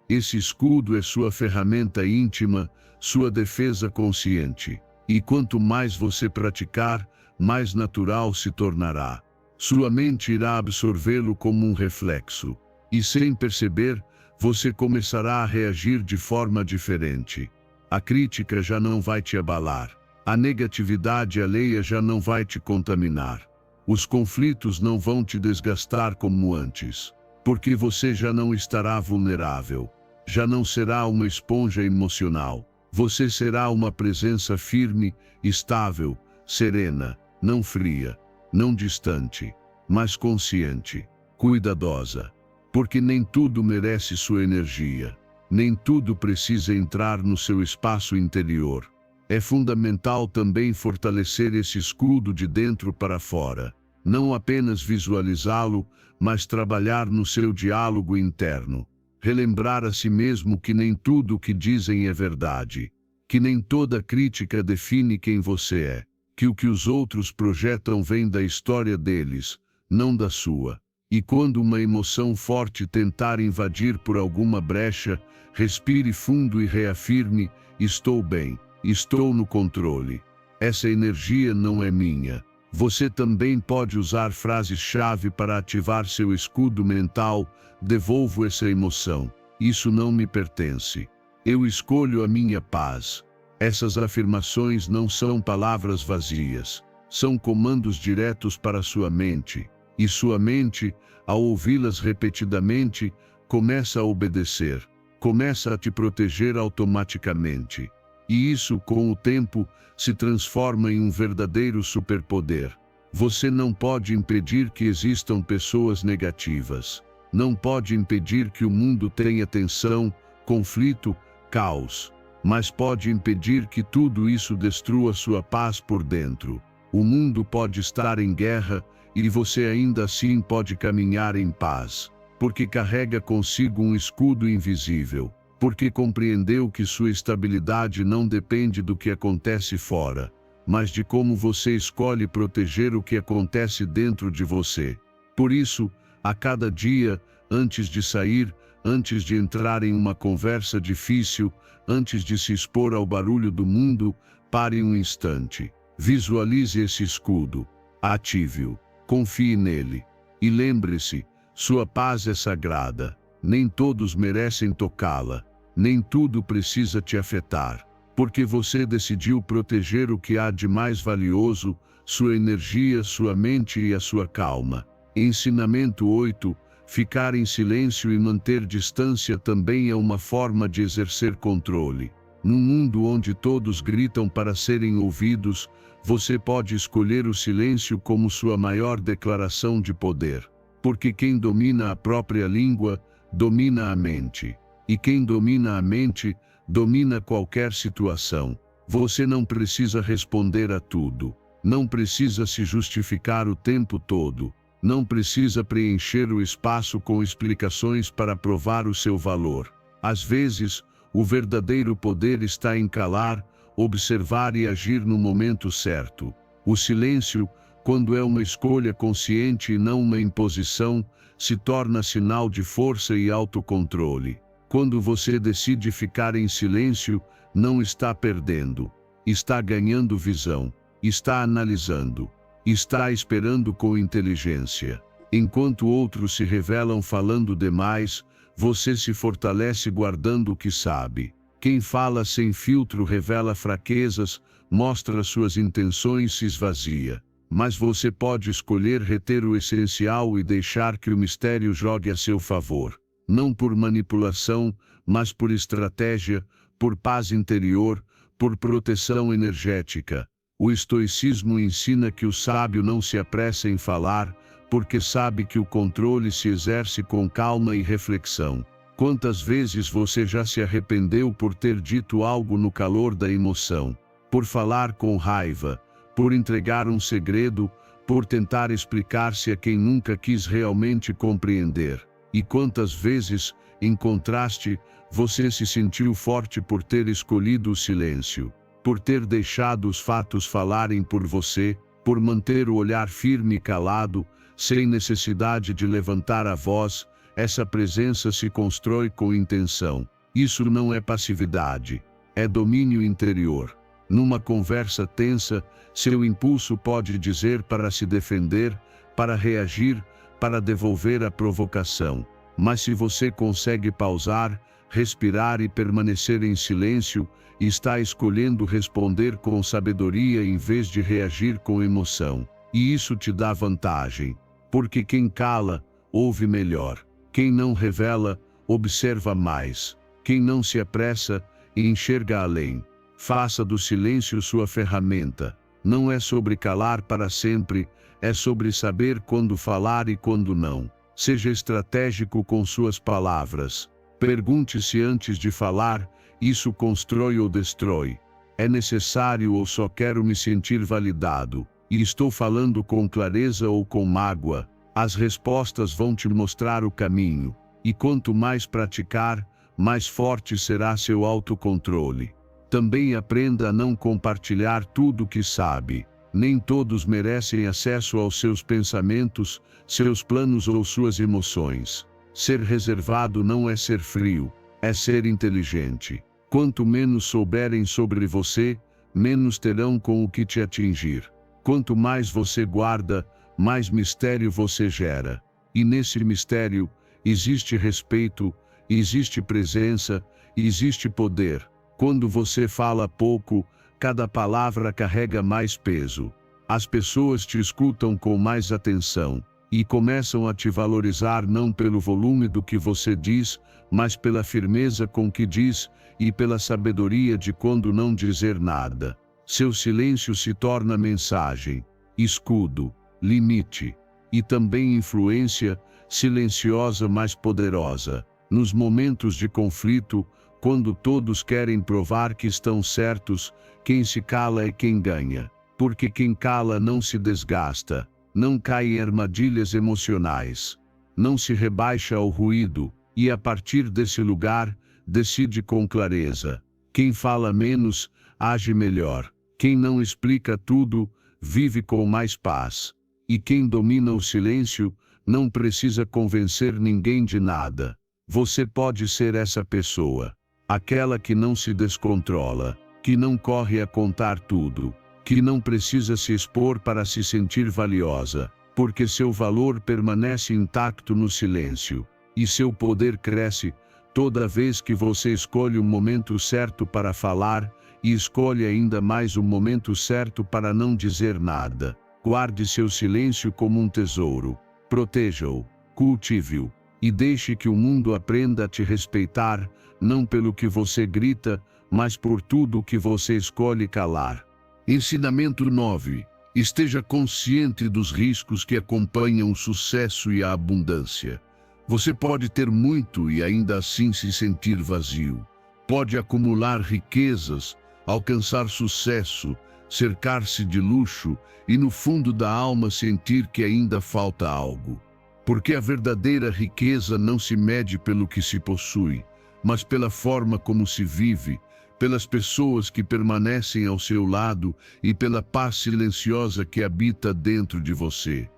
Esse escudo é sua ferramenta íntima, sua defesa consciente. E quanto mais você praticar, mais natural se tornará. Sua mente irá absorvê-lo como um reflexo. E sem perceber, você começará a reagir de forma diferente. A crítica já não vai te abalar. A negatividade alheia já não vai te contaminar. Os conflitos não vão te desgastar como antes. Porque você já não estará vulnerável. Já não será uma esponja emocional. Você será uma presença firme, estável, serena, não fria, não distante, mas consciente, cuidadosa. Porque nem tudo merece sua energia. Nem tudo precisa entrar no seu espaço interior. É fundamental também fortalecer esse escudo de dentro para fora. Não apenas visualizá-lo, mas trabalhar no seu diálogo interno. Relembrar a si mesmo que nem tudo o que dizem é verdade. Que nem toda crítica define quem você é. Que o que os outros projetam vem da história deles, não da sua. E quando uma emoção forte tentar invadir por alguma brecha, respire fundo e reafirme: estou bem, estou no controle. Essa energia não é minha. Você também pode usar frases-chave para ativar seu escudo mental: devolvo essa emoção. Isso não me pertence. Eu escolho a minha paz. Essas afirmações não são palavras vazias. São comandos diretos para sua mente. E sua mente, ao ouvi-las repetidamente, começa a obedecer. Começa a te proteger automaticamente. E isso, com o tempo, se transforma em um verdadeiro superpoder. Você não pode impedir que existam pessoas negativas. Não pode impedir que o mundo tenha tensão, conflito, caos. Mas pode impedir que tudo isso destrua sua paz por dentro. O mundo pode estar em guerra e você ainda assim pode caminhar em paz. Porque carrega consigo um escudo invisível. Porque compreendeu que sua estabilidade não depende do que acontece fora, mas de como você escolhe proteger o que acontece dentro de você. Por isso, a cada dia, antes de sair, antes de entrar em uma conversa difícil, antes de se expor ao barulho do mundo, pare um instante. Visualize esse escudo. Ative-o. Confie nele. E lembre-se, sua paz é sagrada. Nem todos merecem tocá-la. Nem tudo precisa te afetar. Porque você decidiu proteger o que há de mais valioso, sua energia, sua mente e a sua calma. Ensinamento 8. Ficar em silêncio e manter distância também é uma forma de exercer controle. Num mundo onde todos gritam para serem ouvidos, você pode escolher o silêncio como sua maior declaração de poder. Porque quem domina a própria língua, domina a mente. E quem domina a mente, domina qualquer situação. Você não precisa responder a tudo. Não precisa se justificar o tempo todo. Não precisa preencher o espaço com explicações para provar o seu valor. Às vezes, o verdadeiro poder está em calar, observar e agir no momento certo. O silêncio, quando é uma escolha consciente e não uma imposição, se torna sinal de força e autocontrole. Quando você decide ficar em silêncio, não está perdendo. Está ganhando visão. Está analisando. Está esperando com inteligência. Enquanto outros se revelam falando demais, você se fortalece guardando o que sabe. Quem fala sem filtro revela fraquezas, mostra suas intenções e se esvazia. Mas você pode escolher reter o essencial e deixar que o mistério jogue a seu favor. Não por manipulação, mas por estratégia, por paz interior, por proteção energética. O estoicismo ensina que o sábio não se apressa em falar, porque sabe que o controle se exerce com calma e reflexão. Quantas vezes você já se arrependeu por ter dito algo no calor da emoção? Por falar com raiva, por entregar um segredo, por tentar explicar-se a quem nunca quis realmente compreender. E quantas vezes, em contraste, você se sentiu forte por ter escolhido o silêncio, por ter deixado os fatos falarem por você, por manter o olhar firme e calado, sem necessidade de levantar a voz. Essa presença se constrói com intenção. Isso não é passividade, é domínio interior. Numa conversa tensa, seu impulso pode dizer para se defender, para reagir, para devolver a provocação. Mas se você consegue pausar, respirar e permanecer em silêncio, está escolhendo responder com sabedoria em vez de reagir com emoção. E isso te dá vantagem. Porque quem cala, ouve melhor. Quem não revela, observa mais. Quem não se apressa, enxerga além. Faça do silêncio sua ferramenta. Não é sobre calar para sempre, é sobre saber quando falar e quando não. Seja estratégico com suas palavras. Pergunte-se antes de falar, isso constrói ou destrói? É necessário ou só quero me sentir validado? E estou falando com clareza ou com mágoa? As respostas vão te mostrar o caminho. E quanto mais praticar, mais forte será seu autocontrole. Também aprenda a não compartilhar tudo o que sabe. Nem todos merecem acesso aos seus pensamentos, seus planos ou suas emoções. Ser reservado não é ser frio, é ser inteligente. Quanto menos souberem sobre você, menos terão com o que te atingir. Quanto mais você guarda, mais mistério você gera. E nesse mistério, existe respeito, existe presença, existe poder. Quando você fala pouco, cada palavra carrega mais peso. As pessoas te escutam com mais atenção e começam a te valorizar não pelo volume do que você diz, mas pela firmeza com que diz e pela sabedoria de quando não dizer nada. Seu silêncio se torna mensagem, escudo, limite e também influência, silenciosa mas poderosa. Nos momentos de conflito, quando todos querem provar que estão certos, quem se cala é quem ganha. Porque quem cala não se desgasta, não cai em armadilhas emocionais, não se rebaixa ao ruído, e a partir desse lugar, decide com clareza. Quem fala menos, age melhor. Quem não explica tudo, vive com mais paz. E quem domina o silêncio, não precisa convencer ninguém de nada. Você pode ser essa pessoa. Aquela que não se descontrola, que não corre a contar tudo, que não precisa se expor para se sentir valiosa, porque seu valor permanece intacto no silêncio, e seu poder cresce toda vez que você escolhe o momento certo para falar, e escolhe ainda mais o momento certo para não dizer nada. Guarde seu silêncio como um tesouro, proteja-o, cultive-o, e deixe que o mundo aprenda a te respeitar, não pelo que você grita, mas por tudo o que você escolhe calar. Ensinamento 9. Esteja consciente dos riscos que acompanham o sucesso e a abundância. Você pode ter muito e ainda assim se sentir vazio. Pode acumular riquezas, alcançar sucesso, cercar-se de luxo e no fundo da alma sentir que ainda falta algo. Porque a verdadeira riqueza não se mede pelo que se possui, mas pela forma como se vive, pelas pessoas que permanecem ao seu lado e pela paz silenciosa que habita dentro de você.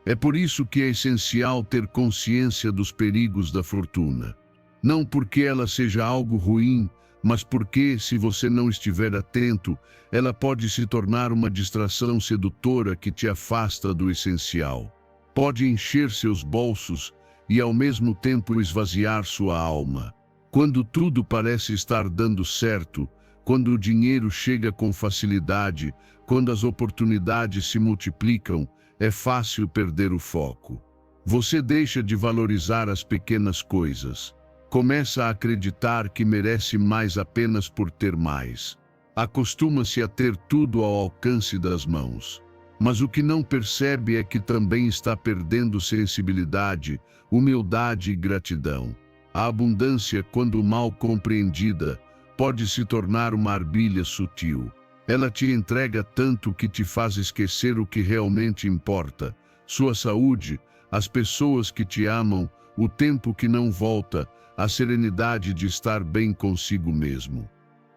É por isso que é essencial ter consciência dos perigos da fortuna. Não porque ela seja algo ruim, mas porque, se você não estiver atento, ela pode se tornar uma distração sedutora que te afasta do essencial. Pode encher seus bolsos e, ao mesmo tempo, esvaziar sua alma. Quando tudo parece estar dando certo, quando o dinheiro chega com facilidade, quando as oportunidades se multiplicam, é fácil perder o foco. Você deixa de valorizar as pequenas coisas. Começa a acreditar que merece mais apenas por ter mais. Acostuma-se a ter tudo ao alcance das mãos. Mas o que não percebe é que também está perdendo sensibilidade, humildade e gratidão. A abundância, quando mal compreendida, pode se tornar uma armadilha sutil. Ela te entrega tanto que te faz esquecer o que realmente importa: sua saúde, as pessoas que te amam, o tempo que não volta, a serenidade de estar bem consigo mesmo.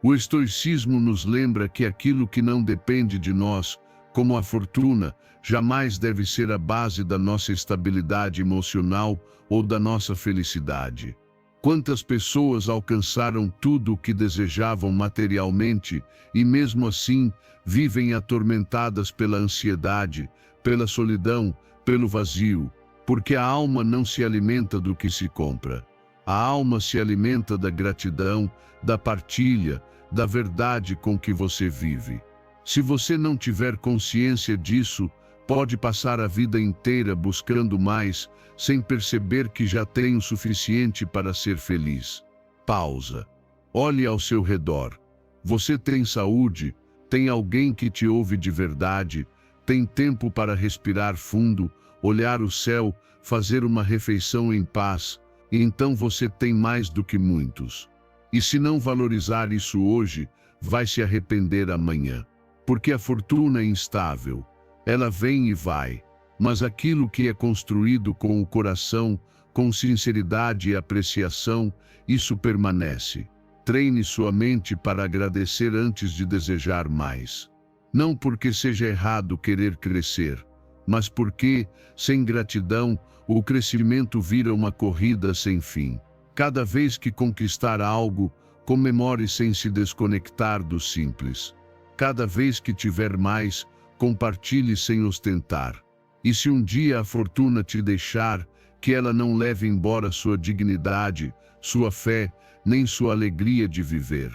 O estoicismo nos lembra que aquilo que não depende de nós, como a fortuna, jamais deve ser a base da nossa estabilidade emocional ou da nossa felicidade. Quantas pessoas alcançaram tudo o que desejavam materialmente e, mesmo assim, vivem atormentadas pela ansiedade, pela solidão, pelo vazio, porque a alma não se alimenta do que se compra. A alma se alimenta da gratidão, da partilha, da verdade com que você vive. Se você não tiver consciência disso, pode passar a vida inteira buscando mais, sem perceber que já tem o suficiente para ser feliz. Pausa. Olhe ao seu redor. Você tem saúde, tem alguém que te ouve de verdade, tem tempo para respirar fundo, olhar o céu, fazer uma refeição em paz, e então você tem mais do que muitos. E se não valorizar isso hoje, vai se arrepender amanhã. Porque a fortuna é instável. Ela vem e vai. Mas aquilo que é construído com o coração, com sinceridade e apreciação, isso permanece. Treine sua mente para agradecer antes de desejar mais. Não porque seja errado querer crescer, mas porque, sem gratidão, o crescimento vira uma corrida sem fim. Cada vez que conquistar algo, comemore sem se desconectar do simples. Cada vez que tiver mais, compartilhe sem ostentar. E se um dia a fortuna te deixar, que ela não leve embora sua dignidade, sua fé, nem sua alegria de viver.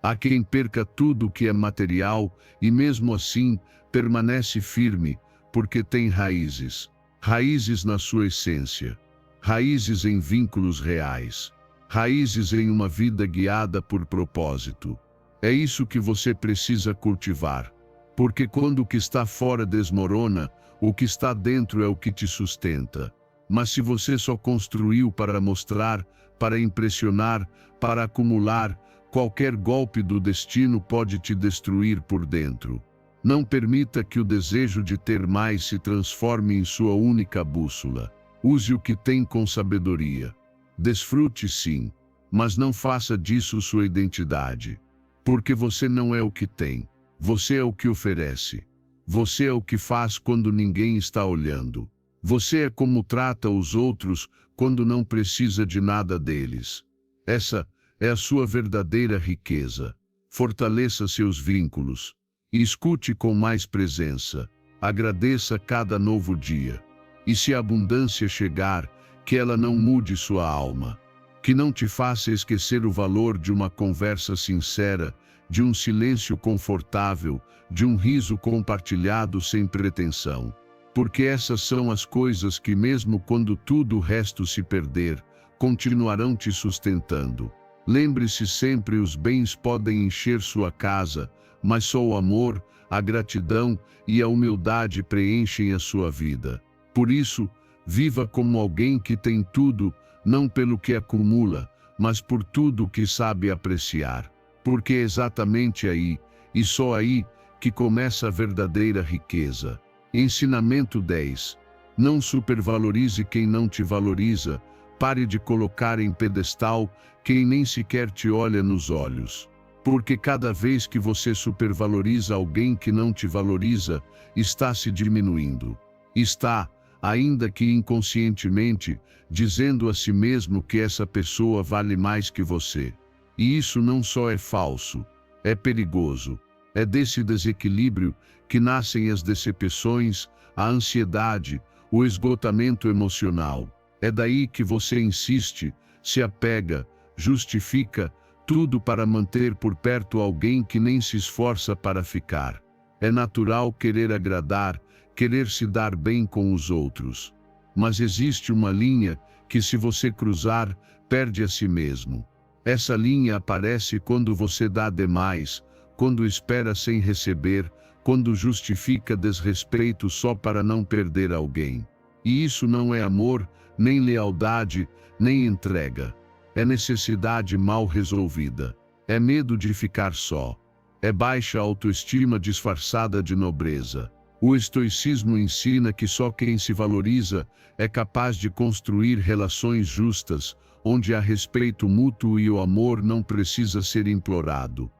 Há quem perca tudo o que é material e mesmo assim permanece firme, porque tem raízes. Raízes na sua essência. Raízes em vínculos reais. Raízes em uma vida guiada por propósito. É isso que você precisa cultivar. Porque quando o que está fora desmorona, o que está dentro é o que te sustenta. Mas se você só construiu para mostrar, para impressionar, para acumular, qualquer golpe do destino pode te destruir por dentro. Não permita que o desejo de ter mais se transforme em sua única bússola. Use o que tem com sabedoria. Desfrute sim, mas não faça disso sua identidade. Porque você não é o que tem, você é o que oferece. Você é o que faz quando ninguém está olhando. Você é como trata os outros quando não precisa de nada deles. Essa é a sua verdadeira riqueza. Fortaleça seus vínculos. E escute com mais presença. Agradeça cada novo dia. E se a abundância chegar, que ela não mude sua alma. Que não te faça esquecer o valor de uma conversa sincera, de um silêncio confortável, de um riso compartilhado sem pretensão. Porque essas são as coisas que, mesmo quando tudo o resto se perder, continuarão te sustentando. Lembre-se sempre: os bens podem encher sua casa, mas só o amor, a gratidão e a humildade preenchem a sua vida. Por isso, viva como alguém que tem tudo, não pelo que acumula, mas por tudo que sabe apreciar. Porque é exatamente aí, e só aí, que começa a verdadeira riqueza. Ensinamento 10. Não supervalorize quem não te valoriza. Pare de colocar em pedestal quem nem sequer te olha nos olhos. Porque cada vez que você supervaloriza alguém que não te valoriza, está se diminuindo. Está, ainda que inconscientemente, dizendo a si mesmo que essa pessoa vale mais que você. E isso não só é falso, é perigoso. É desse desequilíbrio que nascem as decepções, a ansiedade, o esgotamento emocional. É daí que você insiste, se apega, justifica, tudo para manter por perto alguém que nem se esforça para ficar. É natural querer agradar, querer se dar bem com os outros. Mas existe uma linha que, se você cruzar, perde a si mesmo. Essa linha aparece quando você dá demais, quando espera sem receber, quando justifica desrespeito só para não perder alguém. E isso não é amor, nem lealdade, nem entrega. É necessidade mal resolvida. É medo de ficar só. É baixa autoestima disfarçada de nobreza. O estoicismo ensina que só quem se valoriza é capaz de construir relações justas, onde há respeito mútuo e o amor não precisa ser implorado.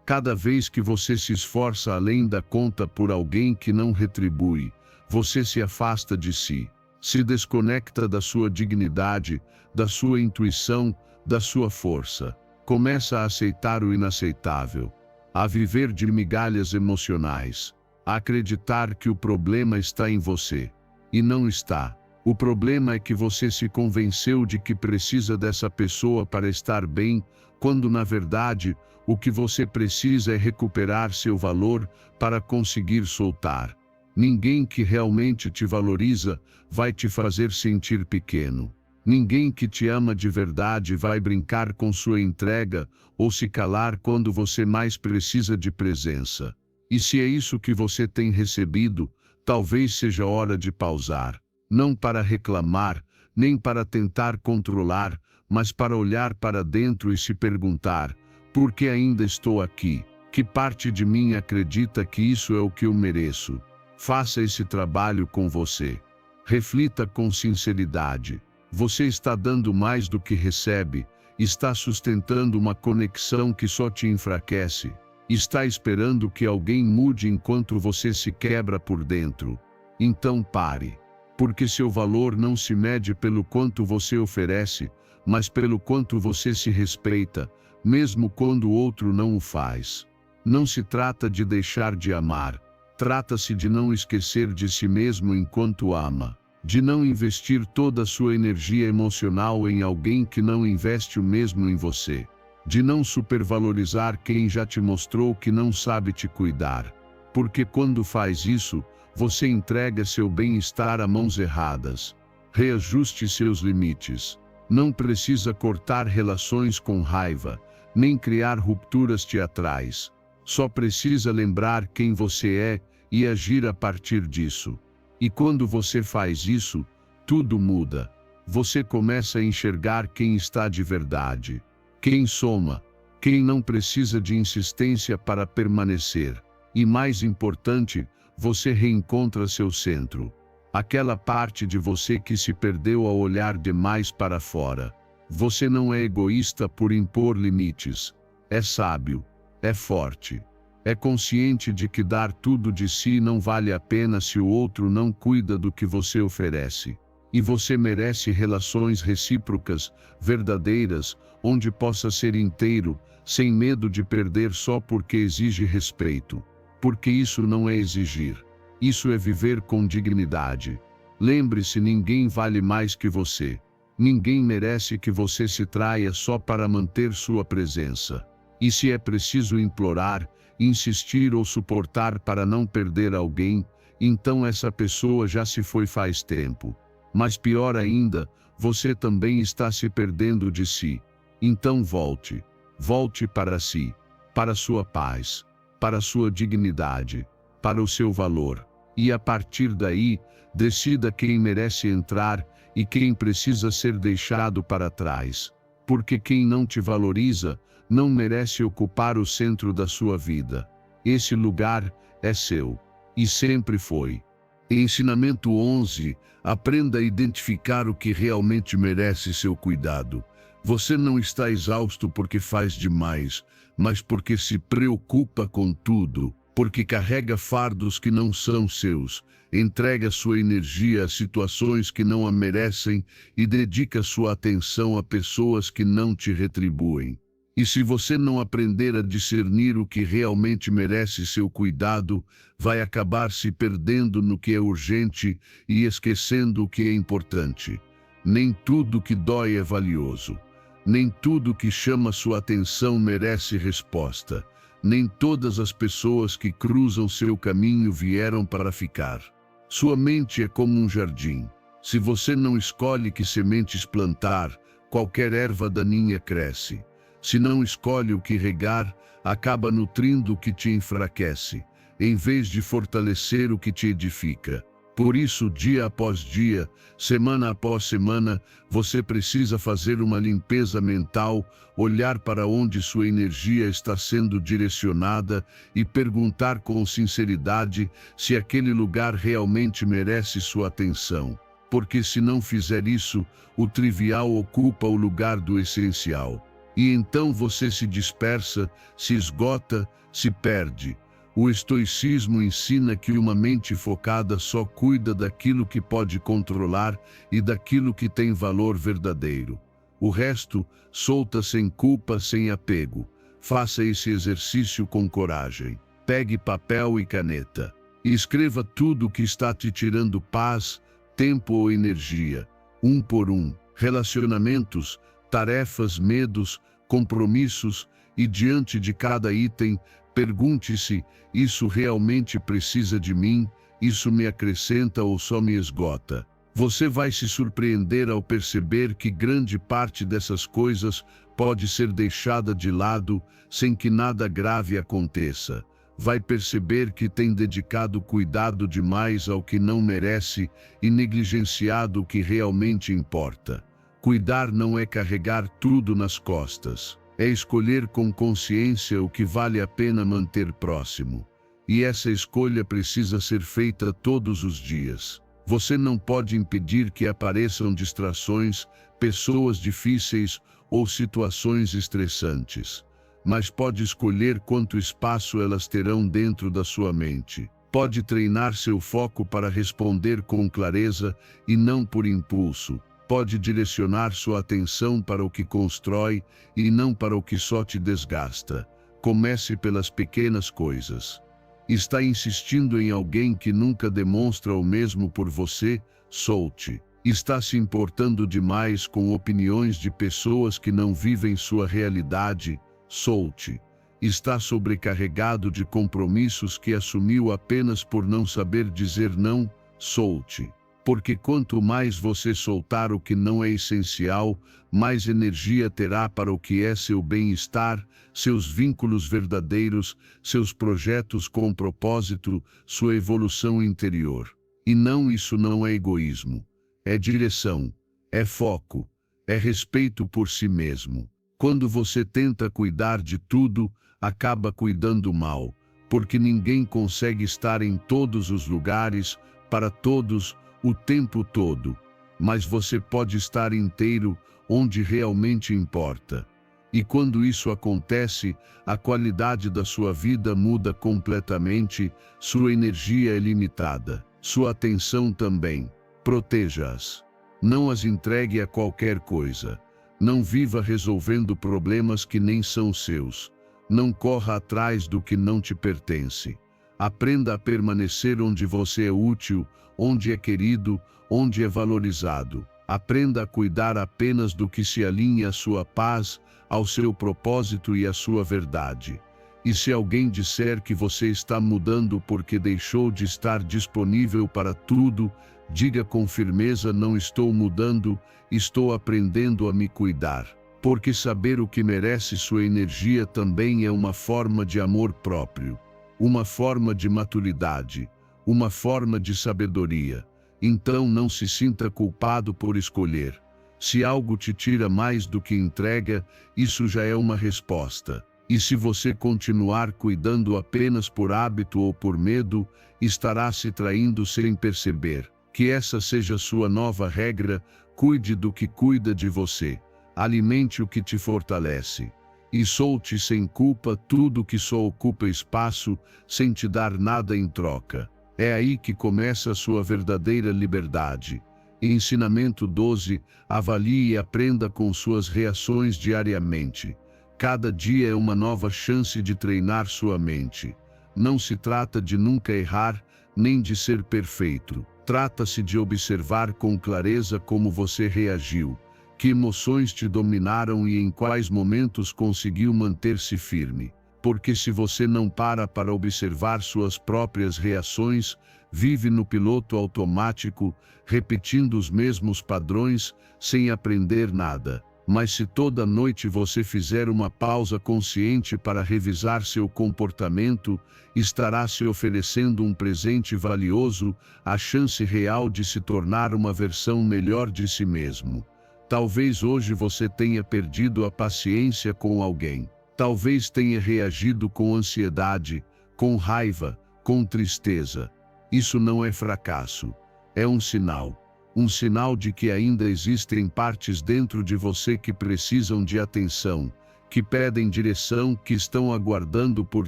Cada vez que você se esforça além da conta por alguém que não retribui, você se afasta de si, se desconecta da sua dignidade, da sua intuição, da sua força. Começa a aceitar o inaceitável, a viver de migalhas emocionais, a acreditar que o problema está em você. E não está. O problema é que você se convenceu de que precisa dessa pessoa para estar bem, quando na verdade, o que você precisa é recuperar seu valor para conseguir soltar. Ninguém que realmente te valoriza vai te fazer sentir pequeno. Ninguém que te ama de verdade vai brincar com sua entrega ou se calar quando você mais precisa de presença. E se é isso que você tem recebido, talvez seja hora de pausar. Não para reclamar, nem para tentar controlar, mas para olhar para dentro e se perguntar: por que ainda estou aqui? Que parte de mim acredita que isso é o que eu mereço? Faça esse trabalho com você. Reflita com sinceridade. Você está dando mais do que recebe, está sustentando uma conexão que só te enfraquece, está esperando que alguém mude enquanto você se quebra por dentro. Então pare. Porque seu valor não se mede pelo quanto você oferece, mas pelo quanto você se respeita, mesmo quando o outro não o faz. Não se trata de deixar de amar, trata-se de não esquecer de si mesmo enquanto ama, de não investir toda a sua energia emocional em alguém que não investe o mesmo em você, de não supervalorizar quem já te mostrou que não sabe te cuidar, porque quando faz isso, você entrega seu bem-estar a mãos erradas. Reajuste seus limites. Não precisa cortar relações com raiva, nem criar rupturas teatrais. Só precisa lembrar quem você é e agir a partir disso. E quando você faz isso, tudo muda. Você começa a enxergar quem está de verdade, quem soma, quem não precisa de insistência para permanecer. E mais importante, você reencontra seu centro. Aquela parte de você que se perdeu ao olhar demais para fora. Você não é egoísta por impor limites. É sábio, é forte. É consciente de que dar tudo de si não vale a pena se o outro não cuida do que você oferece. E você merece relações recíprocas, verdadeiras, onde possa ser inteiro, sem medo de perder só porque exige respeito. Porque isso não é exigir. Isso é viver com dignidade. Lembre-se, ninguém vale mais que você. Ninguém merece que você se traia só para manter sua presença. E se é preciso implorar, insistir ou suportar para não perder alguém, então essa pessoa já se foi faz tempo. Mas pior ainda, você também está se perdendo de si. Então volte. Volte para si, para sua paz, para sua dignidade. para o seu valor. E a partir daí, decida quem merece entrar e quem precisa ser deixado para trás. Porque quem não te valoriza, não merece ocupar o centro da sua vida. Esse lugar é seu. E sempre foi. Ensinamento 11. Aprenda a identificar o que realmente merece seu cuidado. Você não está exausto porque faz demais, mas porque se preocupa com tudo, porque carrega fardos que não são seus, entrega sua energia a situações que não a merecem e dedica sua atenção a pessoas que não te retribuem. E se você não aprender a discernir o que realmente merece seu cuidado, vai acabar se perdendo no que é urgente e esquecendo o que é importante. Nem tudo que dói é valioso. Nem tudo que chama sua atenção merece resposta. Nem todas as pessoas que cruzam seu caminho vieram para ficar. Sua mente é como um jardim. Se você não escolhe que sementes plantar, qualquer erva daninha cresce. Se não escolhe o que regar, acaba nutrindo o que te enfraquece, em vez de fortalecer o que te edifica. Por isso, dia após dia, semana após semana, você precisa fazer uma limpeza mental, olhar para onde sua energia está sendo direcionada e perguntar com sinceridade se aquele lugar realmente merece sua atenção. Porque se não fizer isso, o trivial ocupa o lugar do essencial. E então você se dispersa, se esgota, se perde. O estoicismo ensina que uma mente focada só cuida daquilo que pode controlar e daquilo que tem valor verdadeiro. O resto, solta sem culpa, sem apego. Faça esse exercício com coragem. Pegue papel e caneta. E escreva tudo o que está te tirando paz, tempo ou energia. Um por um. Relacionamentos, tarefas, medos, compromissos, e diante de cada item, pergunte-se: isso realmente precisa de mim? Isso me acrescenta ou só me esgota? Você vai se surpreender ao perceber que grande parte dessas coisas pode ser deixada de lado sem que nada grave aconteça. Vai perceber que tem dedicado cuidado demais ao que não merece e negligenciado o que realmente importa. Cuidar não é carregar tudo nas costas. É escolher com consciência o que vale a pena manter próximo. E essa escolha precisa ser feita todos os dias. Você não pode impedir que apareçam distrações, pessoas difíceis ou situações estressantes. Mas pode escolher quanto espaço elas terão dentro da sua mente. Pode treinar seu foco para responder com clareza e não por impulso. Pode direcionar sua atenção para o que constrói e não para o que só te desgasta. Comece pelas pequenas coisas. Está insistindo em alguém que nunca demonstra o mesmo por você? Solte. Está se importando demais com opiniões de pessoas que não vivem sua realidade? Solte. Está sobrecarregado de compromissos que assumiu apenas por não saber dizer não? Solte. Porque quanto mais você soltar o que não é essencial, mais energia terá para o que é seu bem-estar, seus vínculos verdadeiros, seus projetos com propósito, sua evolução interior. E não, isso não é egoísmo. É direção, é foco, é respeito por si mesmo. Quando você tenta cuidar de tudo, acaba cuidando mal, porque ninguém consegue estar em todos os lugares, para todos, o tempo todo, mas você pode estar inteiro onde realmente importa. E quando isso acontece, a qualidade da sua vida muda completamente, sua energia é limitada, sua atenção também. Proteja-as. Não as entregue a qualquer coisa. Não viva resolvendo problemas que nem são seus. Não corra atrás do que não te pertence. Aprenda a permanecer onde você é útil, onde é querido, onde é valorizado. Aprenda a cuidar apenas do que se alinha à sua paz, ao seu propósito e à sua verdade. E se alguém disser que você está mudando porque deixou de estar disponível para tudo, diga com firmeza: não estou mudando, estou aprendendo a me cuidar. Porque saber o que merece sua energia também é uma forma de amor próprio. uma forma de maturidade, uma forma de sabedoria. Então não se sinta culpado por escolher. Se algo te tira mais do que entrega, isso já é uma resposta. E se você continuar cuidando apenas por hábito ou por medo, estará se traindo sem perceber. Que essa seja sua nova regra: cuide do que cuida de você. Alimente o que te fortalece. E solte sem culpa tudo que só ocupa espaço, sem te dar nada em troca. É aí que começa a sua verdadeira liberdade. Ensinamento 12. Avalie e aprenda com suas reações diariamente. Cada dia é uma nova chance de treinar sua mente. Não se trata de nunca errar, nem de ser perfeito. Trata-se de observar com clareza como você reagiu, que emoções te dominaram e em quais momentos conseguiu manter-se firme. Porque se você não para observar suas próprias reações, vive no piloto automático, repetindo os mesmos padrões, sem aprender nada. Mas se toda noite você fizer uma pausa consciente para revisar seu comportamento, estará se oferecendo um presente valioso, a chance real de se tornar uma versão melhor de si mesmo. Talvez hoje você tenha perdido a paciência com alguém. Talvez tenha reagido com ansiedade, com raiva, com tristeza. Isso não é fracasso. É um sinal. Um sinal de que ainda existem partes dentro de você que precisam de atenção, que pedem direção, que estão aguardando por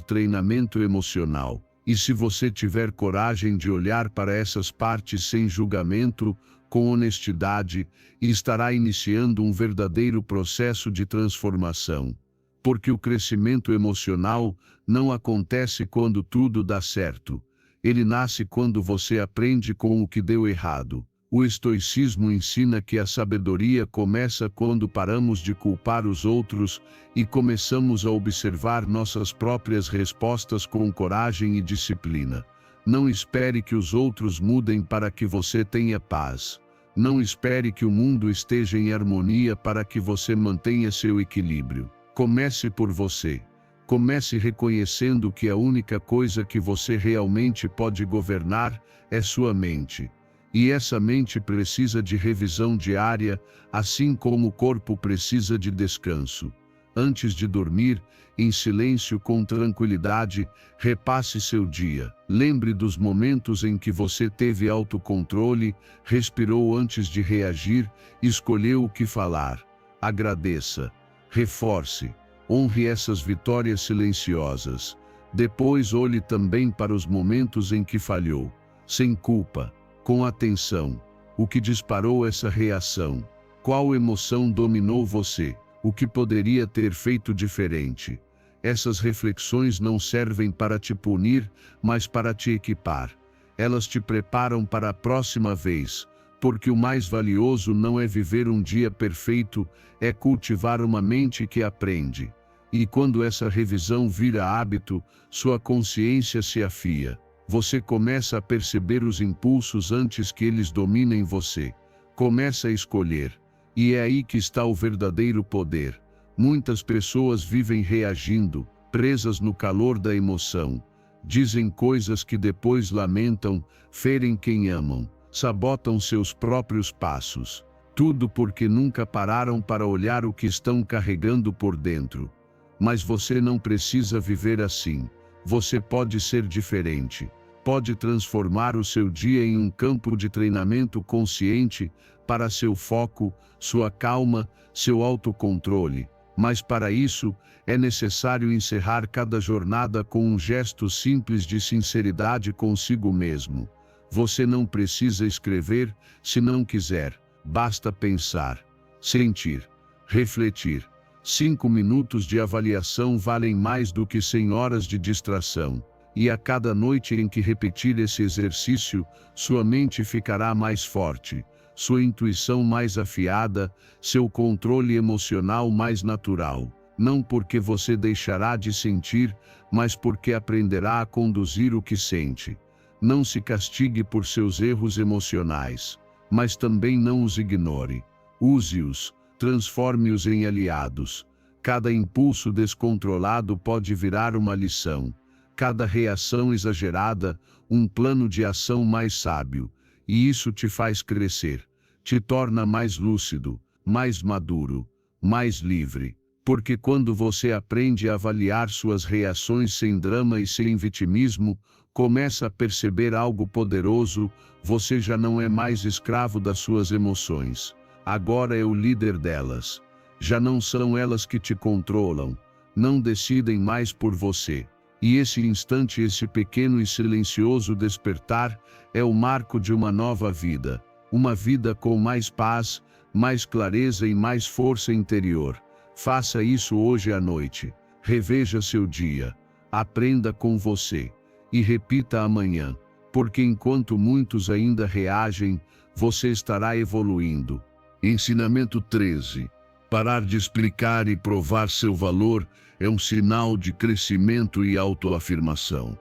treinamento emocional. E se você tiver coragem de olhar para essas partes sem julgamento, com honestidade, estará iniciando um verdadeiro processo de transformação. Porque o crescimento emocional não acontece quando tudo dá certo. Ele nasce quando você aprende com o que deu errado. O estoicismo ensina que a sabedoria começa quando paramos de culpar os outros e começamos a observar nossas próprias respostas com coragem e disciplina. Não espere que os outros mudem para que você tenha paz. Não espere que o mundo esteja em harmonia para que você mantenha seu equilíbrio. Comece por você. Comece reconhecendo que a única coisa que você realmente pode governar é sua mente. E essa mente precisa de revisão diária, assim como o corpo precisa de descanso. Antes de dormir, em silêncio com tranquilidade, repasse seu dia. Lembre dos momentos em que você teve autocontrole, respirou antes de reagir, escolheu o que falar. Agradeça. Reforce. Honre essas vitórias silenciosas. Depois olhe também para os momentos em que falhou. Sem culpa. Com atenção. O que disparou essa reação? Qual emoção dominou você? O que poderia ter feito diferente? Essas reflexões não servem para te punir, mas para te equipar. Elas te preparam para a próxima vez, porque o mais valioso não é viver um dia perfeito, é cultivar uma mente que aprende. E quando essa revisão vira hábito, sua consciência se afia. Você começa a perceber os impulsos antes que eles dominem você. Começa a escolher. E é aí que está o verdadeiro poder. Muitas pessoas vivem reagindo, presas no calor da emoção. Dizem coisas que depois lamentam, ferem quem amam, sabotam seus próprios passos. Tudo porque nunca pararam para olhar o que estão carregando por dentro. Mas você não precisa viver assim. Você pode ser diferente. Pode transformar o seu dia em um campo de treinamento consciente para seu foco, sua calma, seu autocontrole. Mas para isso, é necessário encerrar cada jornada com um gesto simples de sinceridade consigo mesmo. Você não precisa escrever se não quiser. Basta pensar, sentir, refletir. 5 minutos de avaliação valem mais do que 100 horas de distração. E a cada noite em que repetir esse exercício, sua mente ficará mais forte, sua intuição mais afiada, seu controle emocional mais natural. Não porque você deixará de sentir, mas porque aprenderá a conduzir o que sente. Não se castigue por seus erros emocionais, mas também não os ignore. Use-os, transforme-os em aliados. Cada impulso descontrolado pode virar uma lição. cada reação exagerada, um plano de ação mais sábio, e isso te faz crescer, te torna mais lúcido, mais maduro, mais livre. Porque quando você aprende a avaliar suas reações sem drama e sem vitimismo, começa a perceber algo poderoso, você já não é mais escravo das suas emoções. Agora é o líder delas. Já não são elas que te controlam, não decidem mais por você. E esse instante, esse pequeno e silencioso despertar, é o marco de uma nova vida. Uma vida com mais paz, mais clareza e mais força interior. Faça isso hoje à noite. Reveja seu dia. Aprenda com você. E repita amanhã. Porque enquanto muitos ainda reagem, você estará evoluindo. Ensinamento 13. Parar de explicar e provar seu valor é um sinal de crescimento e autoafirmação.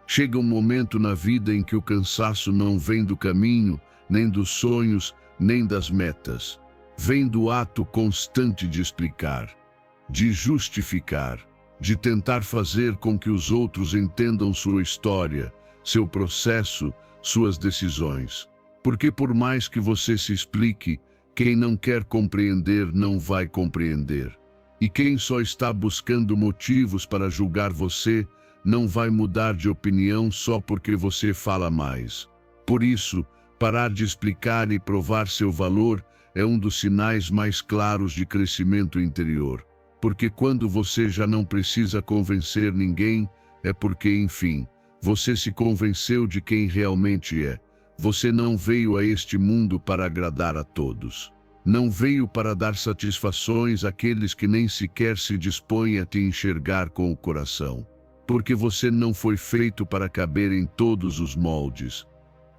Chega um momento na vida em que o cansaço não vem do caminho, nem dos sonhos, nem das metas. Vem do ato constante de explicar, de justificar, de tentar fazer com que os outros entendam sua história, seu processo, suas decisões. Porque por mais que você se explique, quem não quer compreender não vai compreender. E quem só está buscando motivos para julgar você, não vai mudar de opinião só porque você fala mais. Por isso, parar de explicar e provar seu valor é um dos sinais mais claros de crescimento interior. Porque quando você já não precisa convencer ninguém, é porque, enfim, você se convenceu de quem realmente é. Você não veio a este mundo para agradar a todos. Não veio para dar satisfações àqueles que nem sequer se dispõem a te enxergar com o coração. Porque você não foi feito para caber em todos os moldes.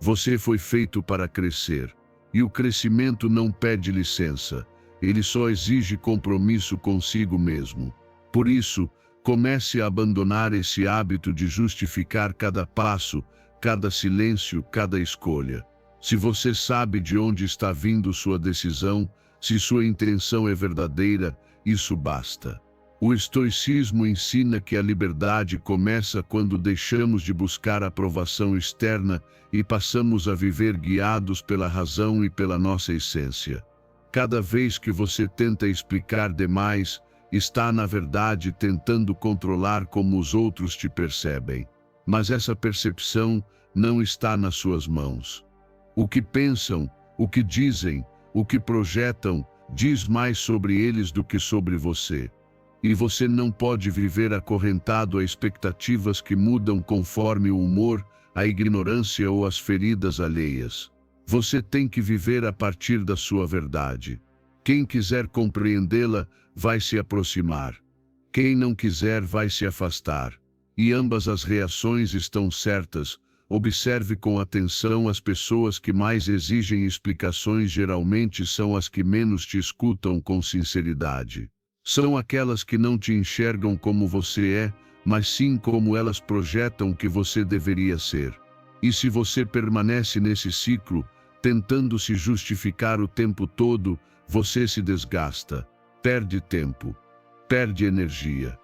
Você foi feito para crescer. E o crescimento não pede licença, ele só exige compromisso consigo mesmo. Por isso, comece a abandonar esse hábito de justificar cada passo, cada silêncio, cada escolha. Se você sabe de onde está vindo sua decisão, se sua intenção é verdadeira, isso basta. O estoicismo ensina que a liberdade começa quando deixamos de buscar aprovação externa e passamos a viver guiados pela razão e pela nossa essência. Cada vez que você tenta explicar demais, está na verdade tentando controlar como os outros te percebem. Mas essa percepção não está nas suas mãos. O que pensam, o que dizem, o que projetam, diz mais sobre eles do que sobre você. E você não pode viver acorrentado a expectativas que mudam conforme o humor, a ignorância ou as feridas alheias. Você tem que viver a partir da sua verdade. Quem quiser compreendê-la, vai se aproximar. Quem não quiser, vai se afastar. E ambas as reações estão certas. Observe com atenção as pessoas que mais exigem explicações geralmente são as que menos te escutam com sinceridade. São aquelas que não te enxergam como você é, mas sim como elas projetam que você deveria ser. E se você permanece nesse ciclo, tentando se justificar o tempo todo, você se desgasta, perde tempo, perde energia,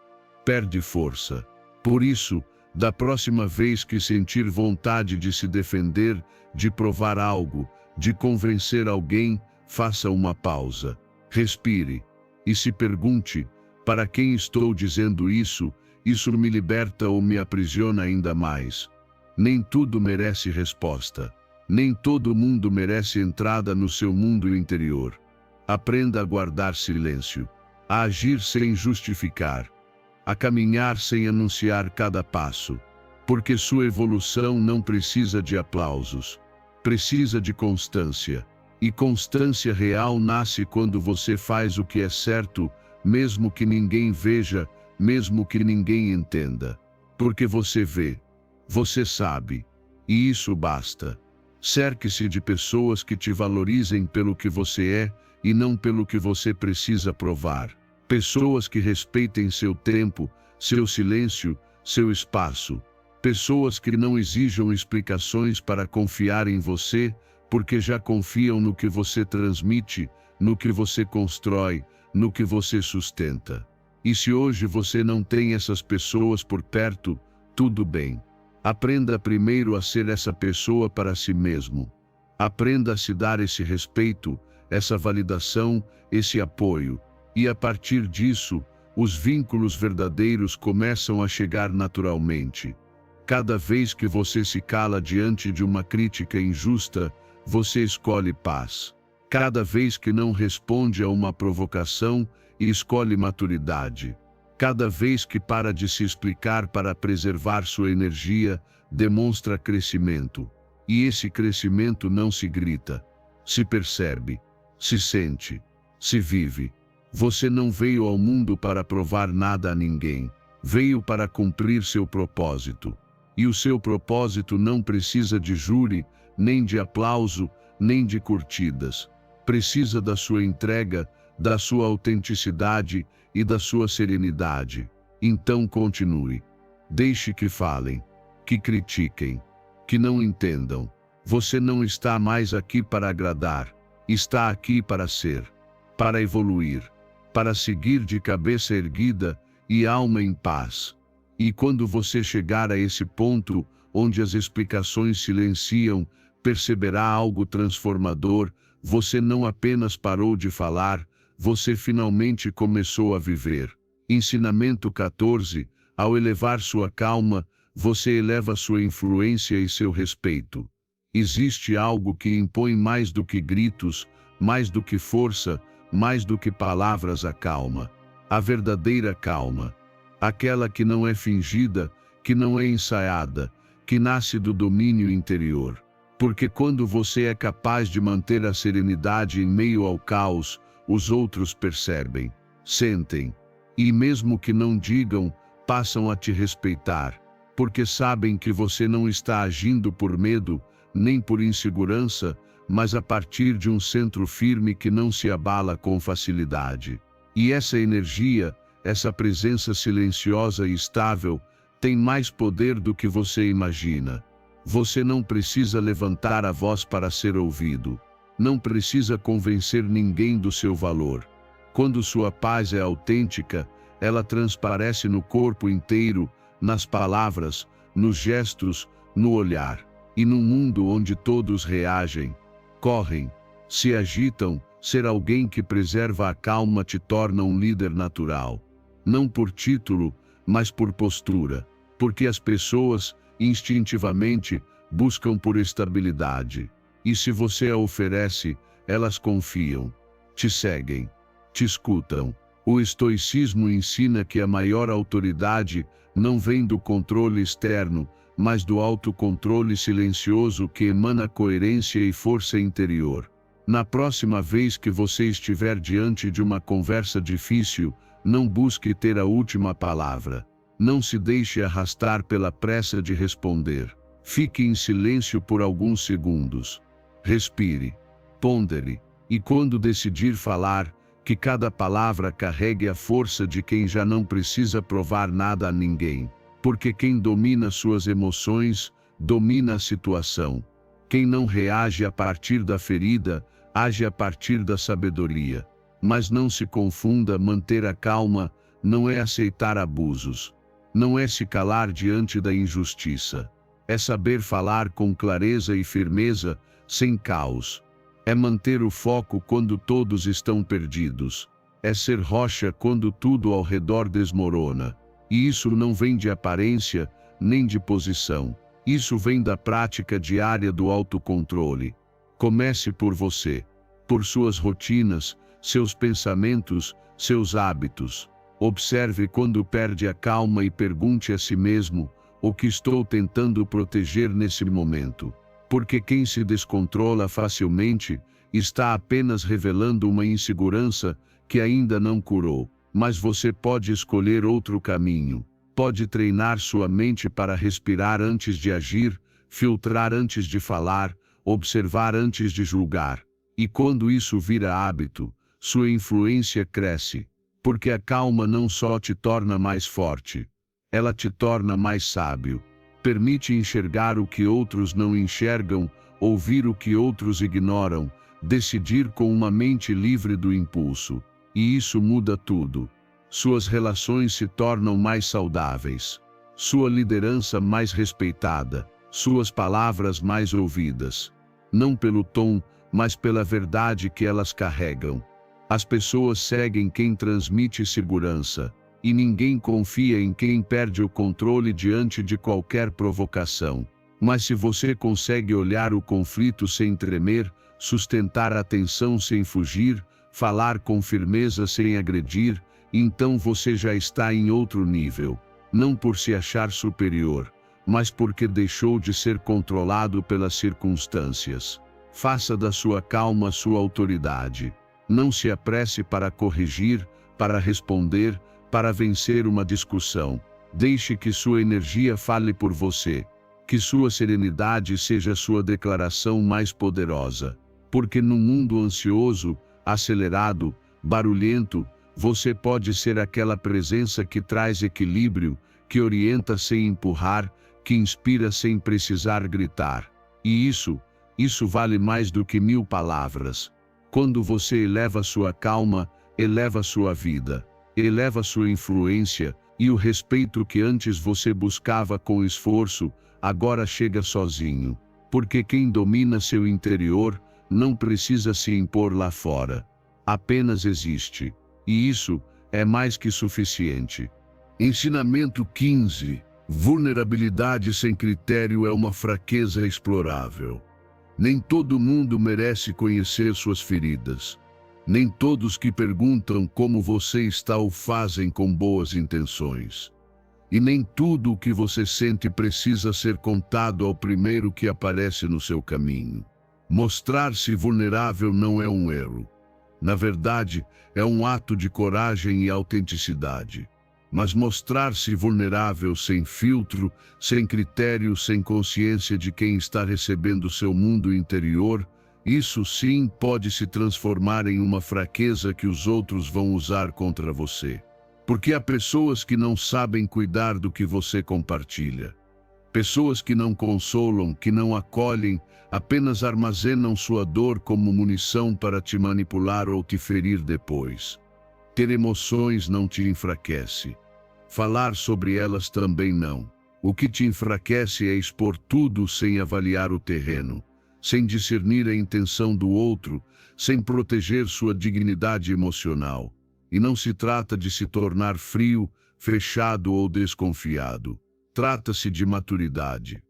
perde força. Por isso, da próxima vez que sentir vontade de se defender, de provar algo, de convencer alguém, faça uma pausa, respire. E se pergunte, para quem estou dizendo isso? Isso me liberta ou me aprisiona ainda mais? Nem tudo merece resposta. Nem todo mundo merece entrada no seu mundo interior. Aprenda a guardar silêncio, a agir sem justificar, a caminhar sem anunciar cada passo. Porque sua evolução não precisa de aplausos, precisa de constância. E constância real nasce quando você faz o que é certo, mesmo que ninguém veja, mesmo que ninguém entenda. Porque você vê, você sabe, e isso basta. Cerque-se de pessoas que te valorizem pelo que você é e não pelo que você precisa provar. Pessoas que respeitem seu tempo, seu silêncio, seu espaço. Pessoas que não exijam explicações para confiar em você, porque já confiam no que você transmite, no que você constrói, no que você sustenta. E se hoje você não tem essas pessoas por perto, Tudo bem. Aprenda primeiro a ser essa pessoa para si mesmo. Aprenda a se dar esse respeito, essa validação, esse apoio. E a partir disso, os vínculos verdadeiros começam a chegar naturalmente. Cada vez que você se cala diante de uma crítica injusta, você escolhe paz. Cada vez que não responde a uma provocação, escolhe maturidade. Cada vez que para de se explicar para preservar sua energia, demonstra crescimento. E esse crescimento não se grita, se percebe, se sente, se vive. Você não veio ao mundo para provar nada a ninguém. Veio para cumprir seu propósito. E o seu propósito não precisa de júri, nem de aplauso, nem de curtidas. Precisa da sua entrega, da sua autenticidade e da sua serenidade. Então continue. Deixe que falem, que critiquem, que não entendam. Você não está mais aqui para agradar. Está aqui para ser, para evoluir, para seguir de cabeça erguida e alma em paz. E quando você chegar a esse ponto, onde as explicações silenciam, perceberá algo transformador. Você não apenas parou de falar, você finalmente começou a viver. Ensinamento 14. Ao elevar sua calma, você eleva sua influência e seu respeito. Existe algo que impõe mais do que gritos, mais do que força, mais do que palavras a calma. A verdadeira calma. Aquela que não é fingida, que não é ensaiada, que nasce do domínio interior. Porque quando você é capaz de manter a serenidade em meio ao caos, os outros percebem, sentem, e mesmo que não digam, passam a te respeitar, porque sabem que você não está agindo por medo, nem por insegurança, mas a partir de um centro firme que não se abala com facilidade. E essa energia, essa presença silenciosa e estável, tem mais poder do que você imagina. Você não precisa levantar a voz para ser ouvido. Não precisa convencer ninguém do seu valor. Quando sua paz é autêntica, ela transparece no corpo inteiro, nas palavras, nos gestos, no olhar. E num mundo onde todos reagem, correm, se agitam, ser alguém que preserva a calma te torna um líder natural. Não por título, mas por postura. Porque as pessoas, instintivamente, buscam por estabilidade. E se você a oferece, elas confiam, te seguem, te escutam. O estoicismo ensina que a maior autoridade não vem do controle externo, mas do autocontrole silencioso que emana coerência e força interior. Na próxima vez que você estiver diante de uma conversa difícil, não busque ter a última palavra. Não se deixe arrastar pela pressa de responder. Fique em silêncio por alguns segundos. Respire, pondere, e quando decidir falar, que cada palavra carregue a força de quem já não precisa provar nada a ninguém. Porque quem domina suas emoções, domina a situação. Quem não reage a partir da ferida, age a partir da sabedoria. Mas não se confunda, manter a calma não é aceitar abusos. Não é se calar diante da injustiça. É saber falar com clareza e firmeza, sem caos. É manter o foco quando todos estão perdidos. É ser rocha quando tudo ao redor desmorona. E isso não vem de aparência, nem de posição. Isso vem da prática diária do autocontrole. Comece por você, por suas rotinas, seus pensamentos, seus hábitos. Observe quando perde a calma e pergunte a si mesmo: o que estou tentando proteger nesse momento? Porque quem se descontrola facilmente está apenas revelando uma insegurança que ainda não curou. Mas você pode escolher outro caminho. Pode treinar sua mente para respirar antes de agir, filtrar antes de falar, observar antes de julgar. E quando isso vira hábito, sua influência cresce. Porque a calma não só te torna mais forte, ela te torna mais sábio. Permite enxergar o que outros não enxergam, ouvir o que outros ignoram, decidir com uma mente livre do impulso. E isso muda tudo. Suas relações se tornam mais saudáveis. sua liderança mais respeitada, suas palavras mais ouvidas. Não pelo tom, mas pela verdade que elas carregam. As pessoas seguem quem transmite segurança, e ninguém confia em quem perde o controle diante de qualquer provocação. Mas se você consegue olhar o conflito sem tremer, sustentar a tensão sem fugir, falar com firmeza sem agredir, então você já está em outro nível. Não por se achar superior, mas porque deixou de ser controlado pelas circunstâncias. Faça da sua calma sua autoridade. Não se apresse para corrigir, para responder, para vencer uma discussão. Deixe que sua energia fale por você. Que sua serenidade seja sua declaração mais poderosa. Porque no mundo ansioso, acelerado, barulhento, você pode ser aquela presença que traz equilíbrio, que orienta sem empurrar, que inspira sem precisar gritar. E isso vale mais do que 1000 palavras. Quando você eleva sua calma, eleva sua vida, eleva sua influência, e o respeito que antes você buscava com esforço, agora chega sozinho. Porque quem domina seu interior, não precisa se impor lá fora. Apenas existe. E isso é mais que suficiente. Ensinamento 15. Vulnerabilidade sem critério é uma fraqueza explorável. Nem todo mundo merece conhecer suas feridas. Nem todos que perguntam como você está o fazem com boas intenções. E nem tudo o que você sente precisa ser contado ao primeiro que aparece no seu caminho. Mostrar-se vulnerável não é um erro. Na verdade, é um ato de coragem e autenticidade. Mas mostrar-se vulnerável sem filtro, sem critério, sem consciência de quem está recebendo seu mundo interior, isso sim pode se transformar em uma fraqueza que os outros vão usar contra você. Porque há pessoas que não sabem cuidar do que você compartilha. Pessoas que não consolam, que não acolhem, apenas armazenam sua dor como munição para te manipular ou te ferir depois. Ter emoções não te enfraquece. Falar sobre elas também não. O que te enfraquece é expor tudo sem avaliar o terreno, sem discernir a intenção do outro, sem proteger sua dignidade emocional. E não se trata de se tornar frio, fechado ou desconfiado. Trata-se de maturidade.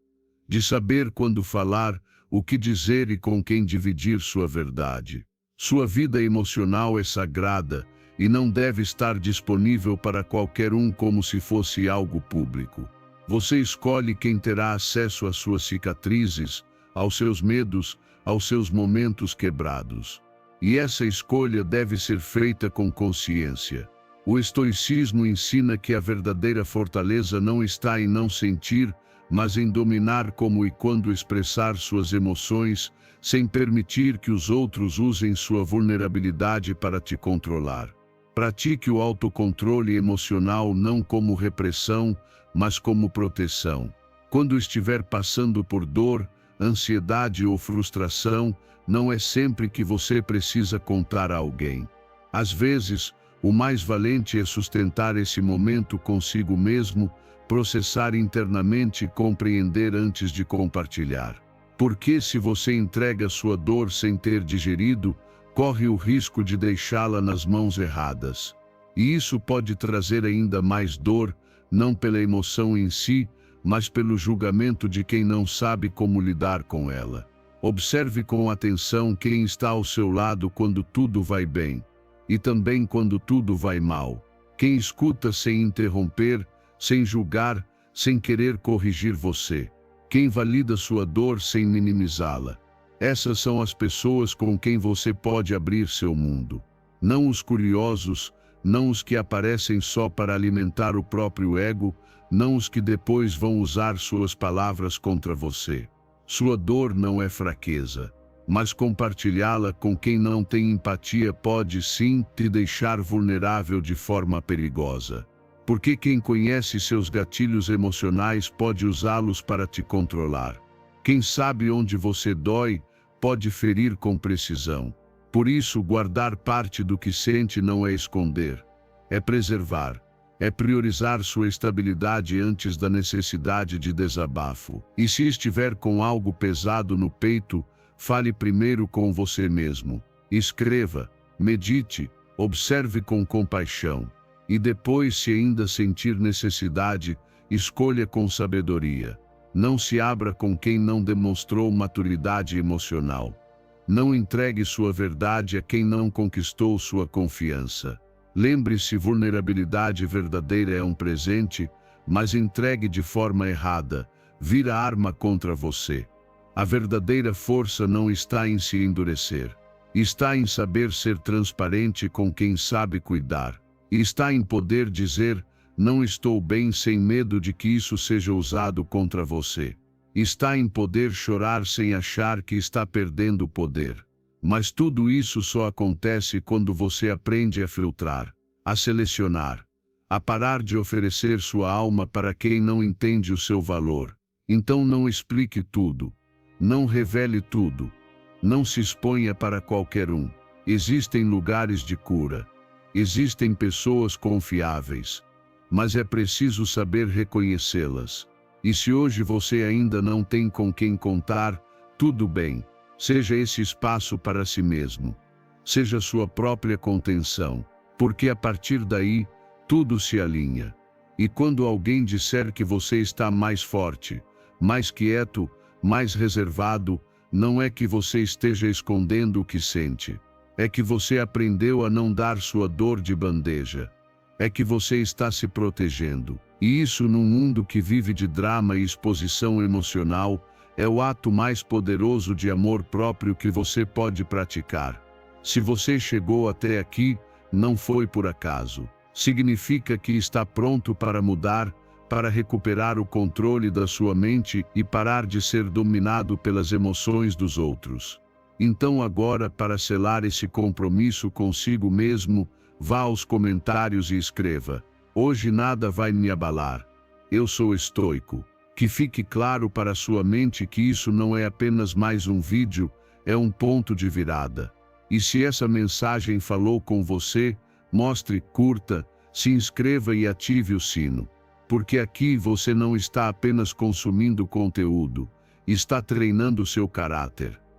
De saber quando falar, o que dizer e com quem dividir sua verdade. Sua vida emocional é sagrada e não deve estar disponível para qualquer um como se fosse algo público. Você escolhe quem terá acesso às suas cicatrizes, aos seus medos, aos seus momentos quebrados. E essa escolha deve ser feita com consciência. O estoicismo ensina que a verdadeira fortaleza não está em não sentir, mas em dominar como e quando expressar suas emoções, sem permitir que os outros usem sua vulnerabilidade para te controlar. Pratique o autocontrole emocional não como repressão, mas como proteção. Quando estiver passando por dor, ansiedade ou frustração, não é sempre que você precisa contar a alguém. Às vezes, o mais valente é sustentar esse momento consigo mesmo, processar internamente e compreender antes de compartilhar. Porque se você entrega sua dor sem ter digerido, corre o risco de deixá-la nas mãos erradas. E isso pode trazer ainda mais dor, não pela emoção em si, mas pelo julgamento de quem não sabe como lidar com ela. Observe com atenção quem está ao seu lado quando tudo vai bem, e também quando tudo vai mal. Quem escuta sem interromper, sem julgar, sem querer corrigir você. Quem valida sua dor sem minimizá-la. Essas são as pessoas com quem você pode abrir seu mundo. Não os curiosos, não os que aparecem só para alimentar o próprio ego, não os que depois vão usar suas palavras contra você. Sua dor não é fraqueza, mas compartilhá-la com quem não tem empatia pode sim te deixar vulnerável de forma perigosa. Porque quem conhece seus gatilhos emocionais pode usá-los para te controlar. Quem sabe onde você dói, pode ferir com precisão. Por isso, guardar parte do que sente não é esconder, é preservar. É priorizar sua estabilidade antes da necessidade de desabafo. E se estiver com algo pesado no peito, fale primeiro com você mesmo. Escreva, medite, observe com compaixão. E depois, se ainda sentir necessidade, escolha com sabedoria. Não se abra com quem não demonstrou maturidade emocional. Não entregue sua verdade a quem não conquistou sua confiança. Lembre-se, vulnerabilidade verdadeira é um presente, mas entregue de forma errada, vira arma contra você. A verdadeira força não está em se endurecer. Está em saber ser transparente com quem sabe cuidar. Está em poder dizer, não estou bem, sem medo de que isso seja usado contra você. Está em poder chorar sem achar que está perdendo o poder. Mas tudo isso só acontece quando você aprende a filtrar, a selecionar, a parar de oferecer sua alma para quem não entende o seu valor. Então não explique tudo. Não revele tudo. Não se exponha para qualquer um. Existem lugares de cura. Existem pessoas confiáveis. Mas é preciso saber reconhecê-las. E se hoje você ainda não tem com quem contar, tudo bem. Seja esse espaço para si mesmo. Seja sua própria contenção. Porque a partir daí, tudo se alinha. E quando alguém disser que você está mais forte, mais quieto, mais reservado, não é que você esteja escondendo o que sente. É que você aprendeu a não dar sua dor de bandeja. É que você está se protegendo. E isso, num mundo que vive de drama e exposição emocional, é o ato mais poderoso de amor próprio que você pode praticar. Se você chegou até aqui, não foi por acaso. Significa que está pronto para mudar, para recuperar o controle da sua mente e parar de ser dominado pelas emoções dos outros. Então agora, para selar esse compromisso consigo mesmo, vá aos comentários e escreva: hoje nada vai me abalar. Eu sou estoico. Que fique claro para sua mente que isso não é apenas mais um vídeo, é um ponto de virada. E se essa mensagem falou com você, mostre, curta, se inscreva e ative o sino. Porque aqui você não está apenas consumindo conteúdo, está treinando seu caráter.